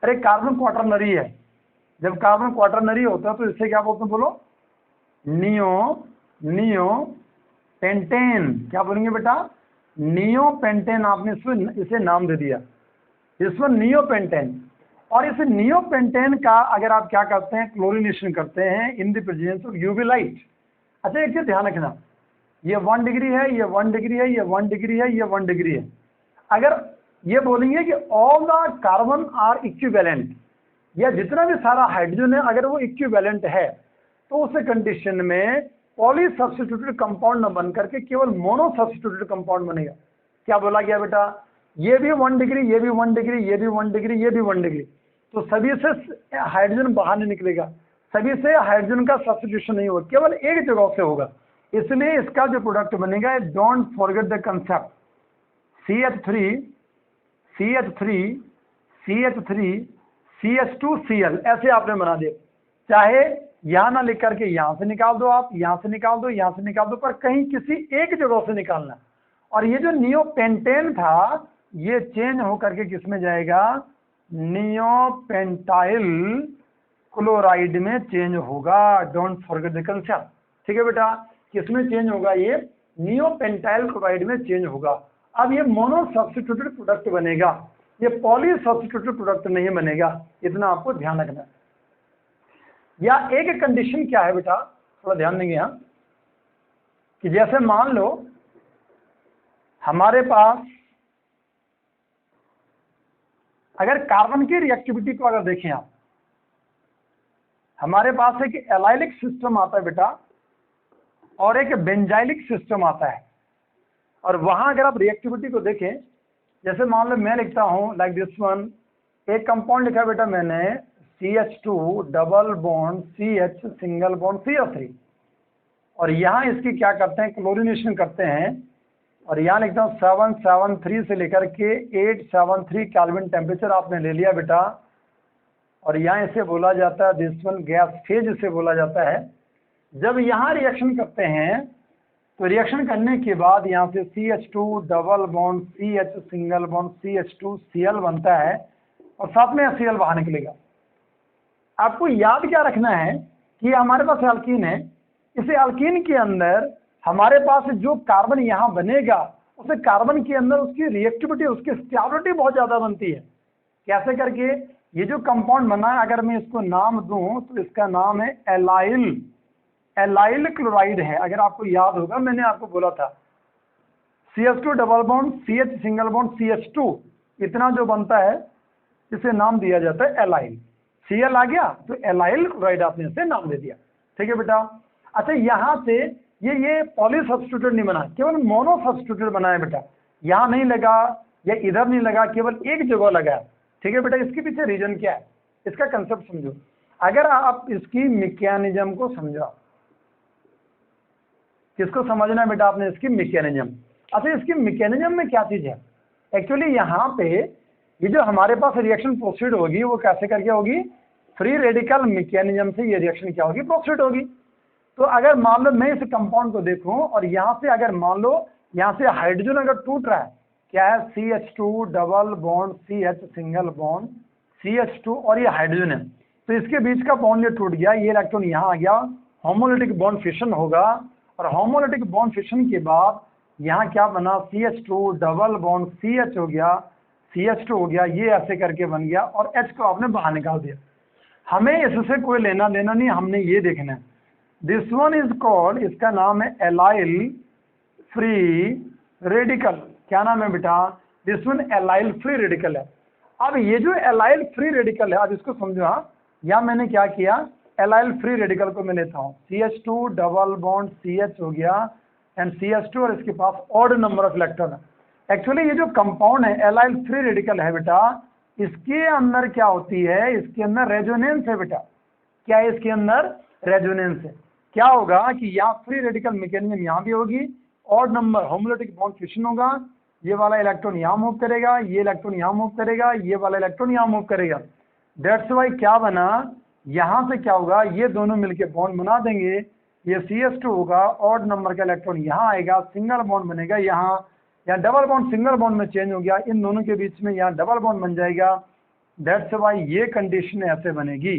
अरे कार्बन क्वाटरनरी है। जब कार्बन क्वाटरनरी होता है तो इससे क्या बोलते हैं, बोलो, नियो पेंटेन। क्या बोलेंगे बेटा, नियो पेंटेन, आपने इसे नाम दे दिया, इसमें नियो पेंटेन। और इस नियो पेंटेन का अगर आप क्या करते हैं, क्लोरीनेशन करते हैं in the presence of UV light. अच्छा, एक चीज ध्यान रखना, ये 1 डिग्री है, ये 1 डिग्री है, ये 1 डिग्री है, ये 1 डिग्री है। अगर ये बोलेंगे कि all the carbon are equivalent, या जितना भी सारा हाइड्रोजन है अगर वो इक्विवेलेंट है, तो उस कंडीशन में पॉली सब्स्टिट्यूटेड कंपाउंड न बन करके केवल मोनो सब्स्टिट्यूटेड कंपाउंड बनेगा। क्या बोला गया बेटा, ये भी 1 डिग्री, ये भी 1 डिग्री, ये भी 1 डिग्री, ये भी 1 डिग्री, तो सभी से हाइड्रोजन बाहर नहीं निकलेगा, सभी से हाइड्रोजन का सब्स्टिट्यूशन नहीं होगा, केवल एक जगह से होगा। इसलिए इसका जो प्रोडक्ट बनेगा, don't forget the concept, CH3 CH2Cl, ऐसे आपने बना दिया। चाहे यहाँ ना लिख करके यहाँ से निकाल दो, आप यहाँ से निकाल दो, यहाँ से निकाल दो, पर कहीं किसी एक जगह से निकालना। और ये जो नियोपेंटेन था, ये चेंज होकर के किस में जाएगा, नियोपेंटाइल क्लोराइड में चेंज होगा। डोंट फॉरगेट द कंसेप्ट, ठीक है बेटा, किसमें चेंज होगा, ये नियोपेंटाइल क्लोराइड में चेंज होगा। अब ये मोनो सब्स्टिट्यूटेड प्रोडक्ट बनेगा, ये पॉली सब्स्टिट्यूटेड प्रोडक्ट नहीं बनेगा, इतना आपको ध्यान रखना है। या एक कंडीशन क्या है बेटा, थोड़ा ध्यान देंगे यहाँ, कि जैसे मान लो हमारे पास अगर कार्बन की रिएक्टिविटी को अगर देखें आप, हमारे पास एक एलाइलिक सिस्टम आता है बेटा और एक बेंजाइलिक सिस्टम आता है। और वहां अगर आप रिएक्टिविटी को देखें, जैसे मान लो मैं लिखता हूं लाइक दिस वन, एक कंपाउंड लिखा बेटा मैंने CH2 double bond CH single bond CH3, और यहाँ इसकी क्या करते हैं, क्लोरीनेशन करते हैं। और यहाँ लिखता हूँ 773 से लेकर के 873 केल्विन टेम्परेचर आपने ले लिया बेटा, और यहाँ इसे बोला जाता है दिस वन गैस फेज, इसे बोला जाता है। जब यहाँ रिएक्शन करते हैं तो रिएक्शन करने के बाद यहाँ से CH2 double bond CH single bond CH2Cl बनता है और साथ में Cl बाहर निकलेगा। आपको याद क्या रखना है कि हमारे पास एल्कीन है, इसे एल्कीन के अंदर हमारे पास जो कार्बन यहाँ बनेगा, उसे कार्बन के अंदर उसकी रिएक्टिविटी, उसकी स्टेबिलिटी बहुत ज़्यादा बनती है। कैसे करके, ये जो कंपाउंड बना है, अगर मैं इसको नाम दूं तो इसका नाम है एलाइल क्लोराइड है। अगर आपको याद होगा, मैंने आपको बोला था CH2 double bond CH single bond CH2, इतना जो बनता है इसे नाम दिया जाता है एलाइल। Cl आ गया तो एलाइल क्लोराइड आपने इसे नाम दे दिया, ठीक है बेटा। अच्छा यहाँ से ये पॉली सब्स्टिट्यूटेड नहीं बना, केवल मोनो सब्स्टिट्यूटेड बना है बेटा, यहाँ नहीं लगा या इधर नहीं लगा, केवल एक जगह लगा है। ठीक है बेटा, इसके पीछे रीजन क्या है, इसका कंसेप्ट समझो। अगर आप इसकी मैकेनिज्म को समझो, किसको समझना है बेटा आपने, इसकी मैकेनिज्म। अच्छा इसकी मैकेनिज्म में क्या चीज है, एक्चुअली यहाँ पे ये जो हमारे पास रिएक्शन प्रोसीड होगी वो कैसे करके होगी, फ्री रेडिकल मैकेनिज्म से ये रिएक्शन क्या होगी, प्रोसीड होगी। तो अगर मान लो मैं इस कंपाउंड को देखूं और यहाँ से अगर मान लो यहाँ से हाइड्रोजन अगर टूट रहा है, क्या है CH2 double bond CH single bond CH2 और ये हाइड्रोजन है, तो इसके बीच का बॉन्ड ये टूट गया, ये इलेक्ट्रॉन यहाँ आ गया, होमोलिटिक बॉन्ड फिशन होगा, और होमोलिटिक बॉन्ड फिशन के बाद यहाँ क्या बना, CH2 डबल बॉन्ड CH हो गया, CH2 हो गया, ये ऐसे करके बन गया, और H को आपने बाहर निकाल दिया। हमें इससे कोई लेना देना नहीं, हमने ये देखना है। दिस वन इज कॉल्ड, इसका नाम है एलाइल फ्री रेडिकल। क्या नाम है बेटा, this one allyl free radical है। अब ये जो एलाइल फ्री रेडिकल है, अब इसको समझो। हाँ, या मैंने क्या किया, एलाइल फ्री रेडिकल को मैं लेता हूँ, CH2 डबल बॉन्ड CH हो गया एंड CH2, और इसके पास ऑड नंबर ऑफ इलेक्ट्रॉन है। एक्चुअली ये जो कंपाउंड है एलाइल फ्री रेडिकल है बेटा, इसके अंदर क्या होती है, इसके अंदर रेजोनेंस है बेटा। क्या है इसके अंदर, रेजोनेंस है। क्या होगा कि यहाँ फ्री रेडिकल मैकेनिज्म यहाँ भी होगी, odd number homolytic bond fission होगा, ये वाला इलेक्ट्रॉन यहाँ मूव करेगा, ये इलेक्ट्रॉन यहाँ मूव करेगा, ये वाला इलेक्ट्रॉन यहाँ मूव करेगा। दैट्स वाई क्या बना, यहाँ से क्या होगा, ये दोनों मिलके बॉन्ड बना देंगे, ये CH2 होगा, ऑड नंबर का इलेक्ट्रॉन यहाँ आएगा, सिंगल बॉन्ड बनेगा यहाँ, या डबल बॉन्ड सिंगल बॉन्ड में चेंज हो गया, इन दोनों के बीच में यहाँ डबल बॉन्ड बन जाएगा। दैट्स वाई ये कंडीशन ऐसे बनेगी।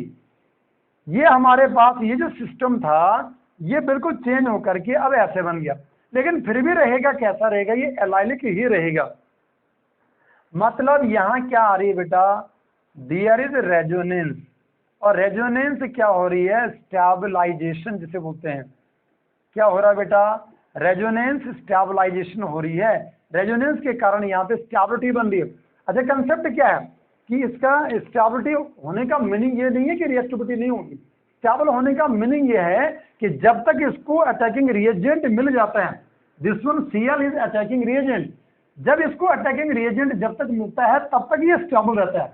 ये हमारे पास ये जो सिस्टम था ये बिल्कुल चेंज होकर के अब ऐसे बन गया, लेकिन फिर भी रहेगा कैसा रहेगा, ये एलाइलिक ही रहेगा। मतलब यहाँ क्या आ रही है बेटा, देयर इज रेजोनेंस, और रेजोनेंस क्या हो रही है, स्टेबलाइजेशन जिसे बोलते हैं। क्या हो रहा है बेटा, रेजोनेंस स्टेबलाइजेशन हो रही है। रेजोनेंस के कारण यहाँ पे स्टेबिलिटी बन रही है। अच्छा कंसेप्ट क्या है कि इसका स्टेबिलिटी होने का मीनिंग ये नहीं है कि रिएक्टिविटी नहीं होगी, स्टेबल होने का मीनिंग ये है कि जब तक इसको अटैकिंग रिएजेंट मिल जाता है, this one Cl is attacking reagent, जब इसको अटैकिंग रिएजेंट जब तक मिलता है तब तक ये स्टेबल रहता है।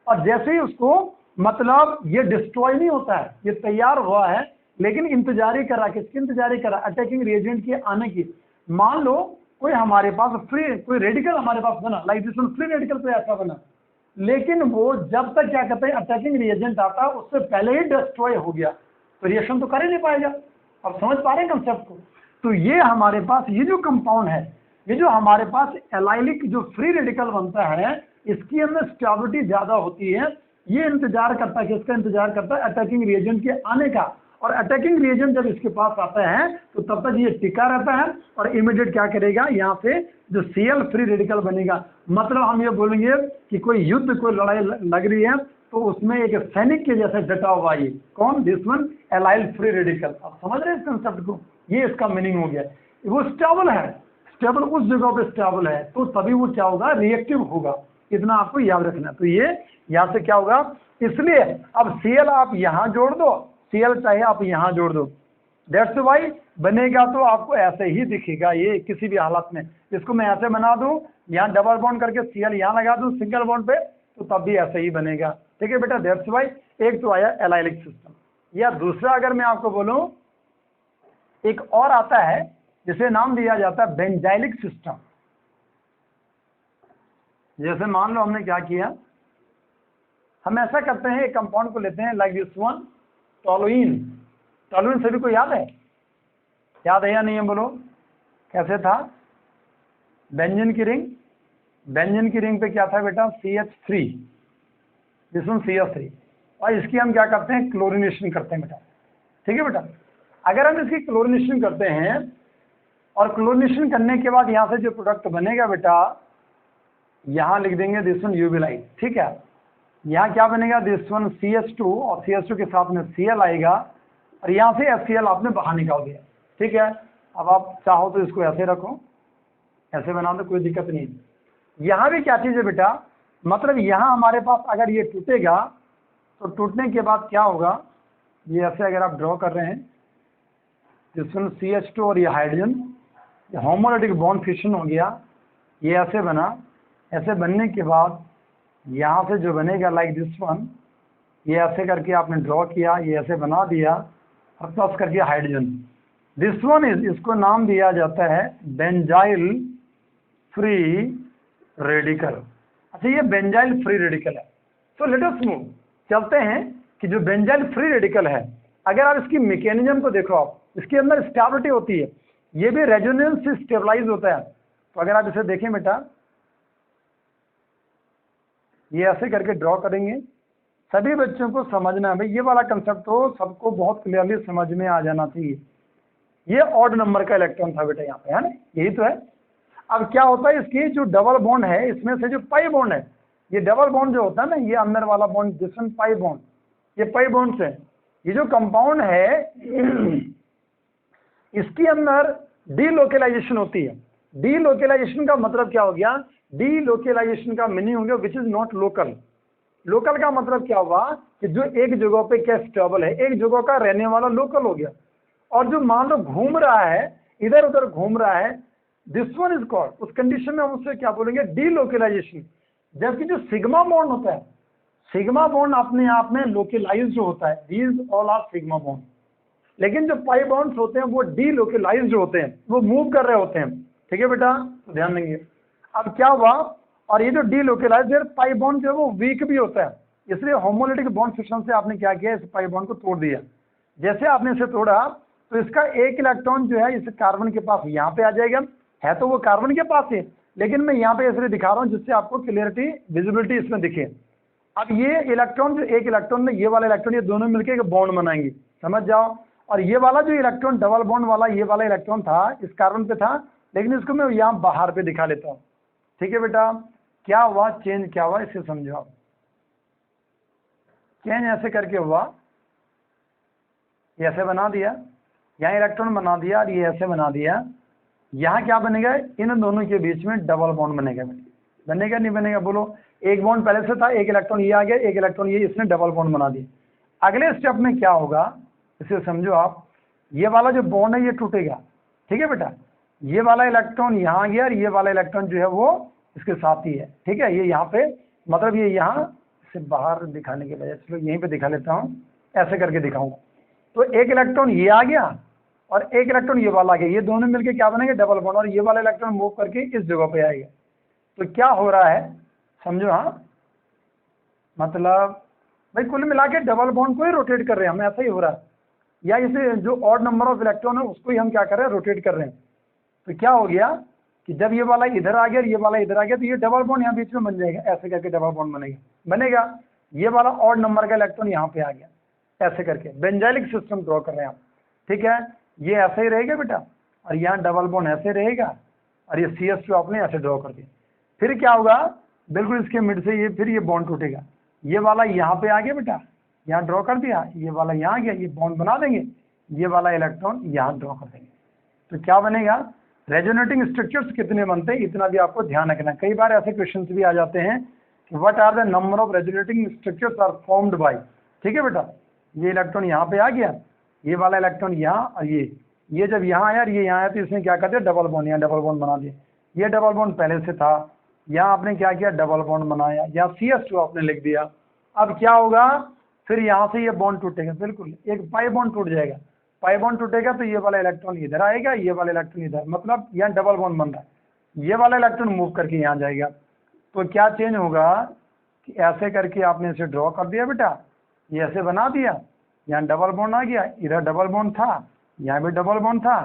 और जैसे ही उसको मतलब ये डिस्ट्रॉय नहीं होता है, ये तैयार हुआ है लेकिन इंतजार ही कर रहा, किसकी इंतजार ही कर रहा, अटैकिंग रिएजेंट के आने की। मान लो कोई हमारे पास कोई रेडिकल हमारे पास बना, like this one free radical तो ऐसा बना, लेकिन वो जब तक क्या कहते हैं अटैकिंग रिएजेंट आता उससे पहले ही डिस्ट्रॉय हो गया, तो रिएक्शन तो कर ही नहीं पाएगा। अब समझ पा रहे हैं कंसेप्ट को। तो ये हमारे पास ये जो कंपाउंड है, ये जो हमारे पास एलाइलिक जो फ्री रेडिकल बनता है, इसकी अंदर स्टेबिलिटी ज्यादा होती है। ये इंतजार करता है, किसका इंतजार करता है, अटैकिंग रिएजेंट के आने का। और अटैकिंग रिएजेंट जब इसके पास आता है तो तब तक ये टिका रहता है और इमीडिएट क्या करेगा, यहाँ से जो Cl फ्री रेडिकल बनेगा। मतलब हम ये बोलेंगे कि कोई युद्ध, कोई लड़ाई लग रही है तो उसमें एक सैनिक के जैसे डटा हुआ ये कौन, this one allyl free radical. आप समझ रहे हैं इस कंसेप्ट को, ये इसका मीनिंग हो गया। वो स्टेबल है, स्टेबल उस जगह पे स्टेबल है तो तभी वो क्या होगा, रिएक्टिव होगा। इतना आपको याद रखना। तो ये यहाँ से क्या होगा, इसलिए अब Cl आप यहाँ जोड़ दो, Cl चाहे आप यहाँ जोड़ दो, दैट्स वाई बनेगा तो आपको ऐसे ही दिखेगा ये किसी भी हालत में। इसको मैं ऐसे बना दूं, यहाँ डबल बॉन्ड करके Cl यहाँ लगा दूं सिंगल बॉन्ड पे, तो तब भी ऐसे ही बनेगा। ठीक है बेटा, दैट्स वाई एक तो आया एलाइलिक सिस्टम। या दूसरा अगर मैं आपको बोलूं, एक और आता है जिसे नाम दिया जाता है बेंजाइलिक सिस्टम। जैसे मान लो हमने क्या किया, हम ऐसा करते हैं, एक कंपाउंड को लेते हैं like this one toluene. Toluene सभी को याद है, याद है या नहीं है बोलो, कैसे था, बेंजीन की रिंग, बेंजीन की रिंग पे क्या था बेटा, CH3, दिस वन CH3, और इसकी हम क्या करते हैं, क्लोरिनेशन करते हैं बेटा। ठीक है बेटा, अगर हम इसकी क्लोरिनेशन करते हैं और क्लोरिनेशन करने के बाद यहाँ से जो प्रोडक्ट बनेगा बेटा, यहाँ लिख देंगे दिस वन यूबिलाइट। ठीक है, यहाँ क्या बनेगा, दिस वन CH2 और CH2 के साथ में Cl आएगा और यहाँ से HCl आपने बाहर निकाल दिया। ठीक है, अब आप चाहो तो इसको ऐसे रखो, ऐसे बना दो, कोई दिक्कत नहीं। यहाँ भी क्या चीज़ है बेटा, मतलब यहाँ हमारे पास अगर ये टूटेगा तो टूटने के बाद क्या होगा, ये ऐसे अगर आप ड्रॉ कर रहे हैं दिस वन CH2 और ये हाइड्रोजन, होमोलिटिक बॉन्ड फिशन हो गया, ये ऐसे बना। ऐसे बनने के बाद यहाँ से जो बनेगा लाइक दिस वन, ये ऐसे करके आपने ड्रॉ किया, ये ऐसे बना दिया और प्लस करके हाइड्रोजन। दिस वन इज, इसको नाम दिया जाता है बेंजाइल फ्री रेडिकल। अच्छा, ये बेंजाइल फ्री रेडिकल है। तो लेट अस मूव, चलते हैं कि जो बेंजाइल फ्री रेडिकल है, अगर आप इसकी मैकेनिज्म को देखो, आप इसके अंदर स्टेबिलिटी होती है, ये भी रेजोनेंस से स्टेबलाइज होता है। तो अगर आप इसे देखें बेटा, ये ऐसे करके ड्रॉ करेंगे। सभी बच्चों को समझना है भाई, ये वाला कंसेप्ट तो सबको बहुत क्लियरली समझ में आ जाना चाहिए। ये ऑड नंबर का इलेक्ट्रॉन था बेटा यहाँ पे, है ना, यही तो है। अब क्या होता है, इसकी जो डबल बॉन्ड है, इसमें से जो पाई बॉन्ड है, ये डबल बॉन्ड जो होता है ना, ये अंदर वाला बॉन्ड जिसमें पाई बॉन्ड, ये पाई बॉन्ड से ये जो कंपाउंड है इसके अंदर डीलोकेलाइजेशन होती है। डीलोकेलाइजेशन का मतलब क्या हो गया, डीलोकेलाइजेशन का मीनिंग हो गया which is not local. Local का मतलब क्या हुआ कि जो एक जगह पे क्या स्टेबल है, एक जगह का रहने वाला लोकल हो गया। और जो मान लो घूम रहा है, इधर उधर घूम रहा है, दिस वन इज कॉल्ड, उस कंडीशन में हम उससे क्या बोलेंगे, डीलोकेलाइजेशन। जबकि जो सिग्मा बॉन्ड होता है, सिग्मा बॉन्ड अपने आप में लोकेलाइज्ड होता है, these all are sigma bond. लेकिन जो पाई बॉन्ड्स होते हैं वो डीलोकेलाइज्ड होते हैं, वो मूव कर रहे होते हैं। ठीक है बेटा, तो ध्यान देंगे। अब क्या हुआ, और ये जो डीलोकेलाइज्ड पाई बॉन्ड जो है वो वीक भी होता है, इसलिए होमोलिटिक बॉन्ड फिशन से आपने क्या किया, इस पाई बॉन्ड को तोड़ दिया। जैसे आपने इसे तोड़ा तो इसका एक इलेक्ट्रॉन जो है इस कार्बन के पास यहाँ पे आ जाएगा, है तो वो कार्बन के पास है, लेकिन मैं यहाँ पे इसलिए दिखा रहा हूँ जिससे आपको क्लियरिटी विजिबिलिटी इसमें दिखे। अब ये इलेक्ट्रॉन, जो एक इलेक्ट्रॉन में ये वाला इलेक्ट्रॉन, ये दोनों मिलकर एक बॉन्ड बनाएंगे, समझ जाओ। और ये वाला जो इलेक्ट्रॉन डबल बॉन्ड वाला ये वाला इलेक्ट्रॉन था, इस कार्बन पे था, लेकिन इसको मैं यहाँ बाहर पे दिखा लेता हूँ। ठीक है बेटा, क्या हुआ, चेंज क्या हुआ इसे समझो आप। चेंज ऐसे करके हुआ, ये ऐसे बना दिया, यहाँ इलेक्ट्रॉन बना दिया और ये ऐसे बना दिया। यहाँ क्या बनेगा, इन दोनों के बीच में डबल बॉन्ड बनेगा। बनेगा नहीं बनेगा, बोलो। एक बॉन्ड पहले से था, एक इलेक्ट्रॉन ये आ गया, एक इलेक्ट्रॉन ये, इसने डबल बॉन्ड बना दिया। अगले स्टेप में क्या होगा इसे समझो आप, ये वाला जो बॉन्ड है ये टूटेगा। ठीक है बेटा, ये वाला इलेक्ट्रॉन यहाँ आ गया और ये वाला इलेक्ट्रॉन जो है वो इसके साथ ही है। ठीक है, ये यहाँ पे, मतलब ये यहाँ से बाहर दिखाने के बजाय, चलो यहीं पे दिखा लेता हूँ, ऐसे करके दिखाऊंगा। तो एक इलेक्ट्रॉन ये आ गया और एक इलेक्ट्रॉन ये वाला आ गया, ये दोनों मिलके क्या बनेंगे, डबल बॉन्ड, और ये वाला इलेक्ट्रॉन मूव करके इस जगह पे आएगा। तो क्या हो रहा है समझो। हाँ, मतलब भाई कुल मिला के डबल बॉन्ड को ही रोटेट कर रहे हैं हम, ऐसा ही हो रहा है। या इसे जो ऑड नंबर ऑफ इलेक्ट्रॉन है उसको ही हम क्या कर रहे हैं, रोटेट कर रहे हैं। तो क्या हो गया कि जब ये वाला इधर आ गया और ये वाला इधर आ गया, तो ये डबल बॉन्ड यहाँ बीच में बन जाएगा, ऐसे करके डबल बॉन्ड बनेगा। ये वाला ऑड नंबर का इलेक्ट्रॉन यहाँ पे आ गया, ऐसे करके बेंजाइलिक सिस्टम ड्रॉ कर रहे हैं आप। ठीक है, ये ऐसे ही रहेगा बेटा, और यहाँ डबल बॉन्ड ऐसे रहेगा, और ये CH2 आपने ऐसे ड्रॉ कर दिया। फिर क्या होगा, बिल्कुल इसके मिड से ये, फिर ये बॉन्ड टूटेगा। ये वाला यहाँ पे आ गया बेटा, यहाँ ड्रॉ कर दिया, ये वाला यहाँ आ गया, ये बॉन्ड बना देंगे, ये वाला इलेक्ट्रॉन यहाँ ड्रॉ कर देंगे। तो क्या बनेगा, रेजोनेटिंग स्ट्रक्चर्स कितने बनते हैं, इतना भी आपको ध्यान रखना है। कई बार ऐसे क्वेश्चंस भी आ जाते हैं कि what are the number of resonating structures are formed by. ठीक है बेटा, ये इलेक्ट्रॉन यहाँ पे आ गया, ये वाला इलेक्ट्रॉन यहाँ, और ये जब यहाँ आया और ये यहाँ आया, तो इसने क्या कर दिया, डबल बॉन्ड, यहाँ डबल बॉन्ड बना दिया। ये डबल बॉन्ड पहले से था, यहाँ आपने क्या किया, डबल बॉन्ड बनाया, यहाँ CH2 आपने लिख दिया। अब क्या होगा, फिर यहाँ से ये बॉन्ड टूटेगा, बिल्कुल एक पाई बॉन्ड टूट जाएगा। पाई बॉन्ड टूटेगा तो ये वाला इलेक्ट्रॉन इधर आएगा, ये वाला इलेक्ट्रॉन इधर, मतलब यहाँ डबल बॉन्ड बन रहा है, ये वाला इलेक्ट्रॉन मूव करके यहाँ जाएगा। तो क्या चेंज होगा कि ऐसे करके आपने इसे ड्रॉ कर दिया बेटा, ये ऐसे बना दिया, यहाँ डबल बॉन्ड आ गया, इधर डबल बॉन्ड था, यहाँ भी डबल बॉन्ड था,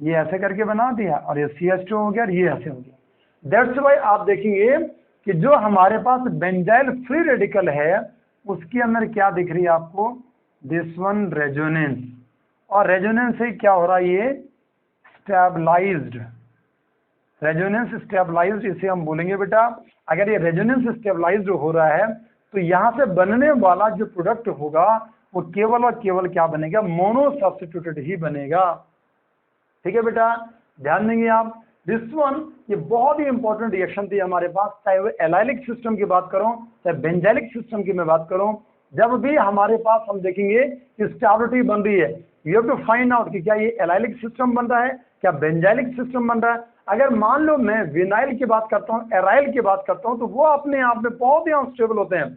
ये ऐसे करके बना दिया, और ये CH2 हो गया और ये ऐसे हो गया। दैट्स वाई आप देखेंगे कि जो हमारे पास बेंजाइल फ्री रेडिकल है उसके अंदर क्या दिख रही है आपको, दिस वन रेजोनेंस। और रेजोनेंस से क्या हो रहा है, ये स्टेबलाइज्ड, रेजोनेंस स्टेबलाइज्ड इसे हम बोलेंगे बेटा। अगर ये रेजोनेंस स्टेबलाइज्ड हो रहा है तो यहाँ से बनने वाला जो प्रोडक्ट होगा वो केवल और केवल क्या बनेगा, मोनो सब्स्टिट्यूटेड ही बनेगा। ठीक है बेटा, ध्यान देंगे आप। दिस वन, ये बहुत ही इंपॉर्टेंट रिएक्शन थी हमारे पास, चाहे वो एलाइलिक सिस्टम की बात करूं चाहे बेंजाइलिक सिस्टम की मैं बात करूं, जब भी हमारे पास हम देखेंगे कि स्टेबिलिटी बन रही है, you have to find out कि क्या ये एलाइलिक सिस्टम बन रहा है, क्या बेंजाइलिक सिस्टम बन रहा है। अगर मान लो मैं विनाइल की बात करता हूँ, एराइल की बात करता हूँ, तो वो अपने आप में बहुत ही अनस्टेबल होते हैं।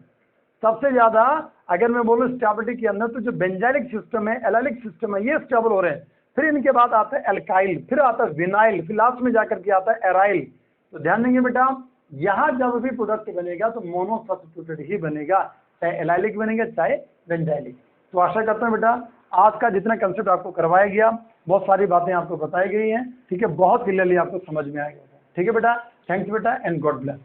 सबसे ज्यादा अगर मैं बोलूँ स्टेबिलिटी के अंदर, तो जो बेंजाइलिक सिस्टम है, एलाइलिक सिस्टम है, ये स्टेबल हो रहे हैं। फिर इनके बाद आता है एल्काइल, फिर आता है विनाइल, फिर लास्ट में जाकर के आता है एराइल। तो ध्यान देंगे बेटा, यहाँ जब भी प्रोडक्ट बनेगा तो मोनो सब्स्टिट्यूटेड ही बनेगा, चाहे एलाइलिक बनेगा चाहे बेंजाइलिक। तो आशा करता हूँ बेटा आज का जितना कंसेप्ट आपको करवाया गया, बहुत सारी बातें आपको बताई गई हैं, ठीक है, बहुत क्लियरली आपको समझ में आएगा। ठीक है बेटा, थैंक्स बेटा एंड गॉड ब्लेस।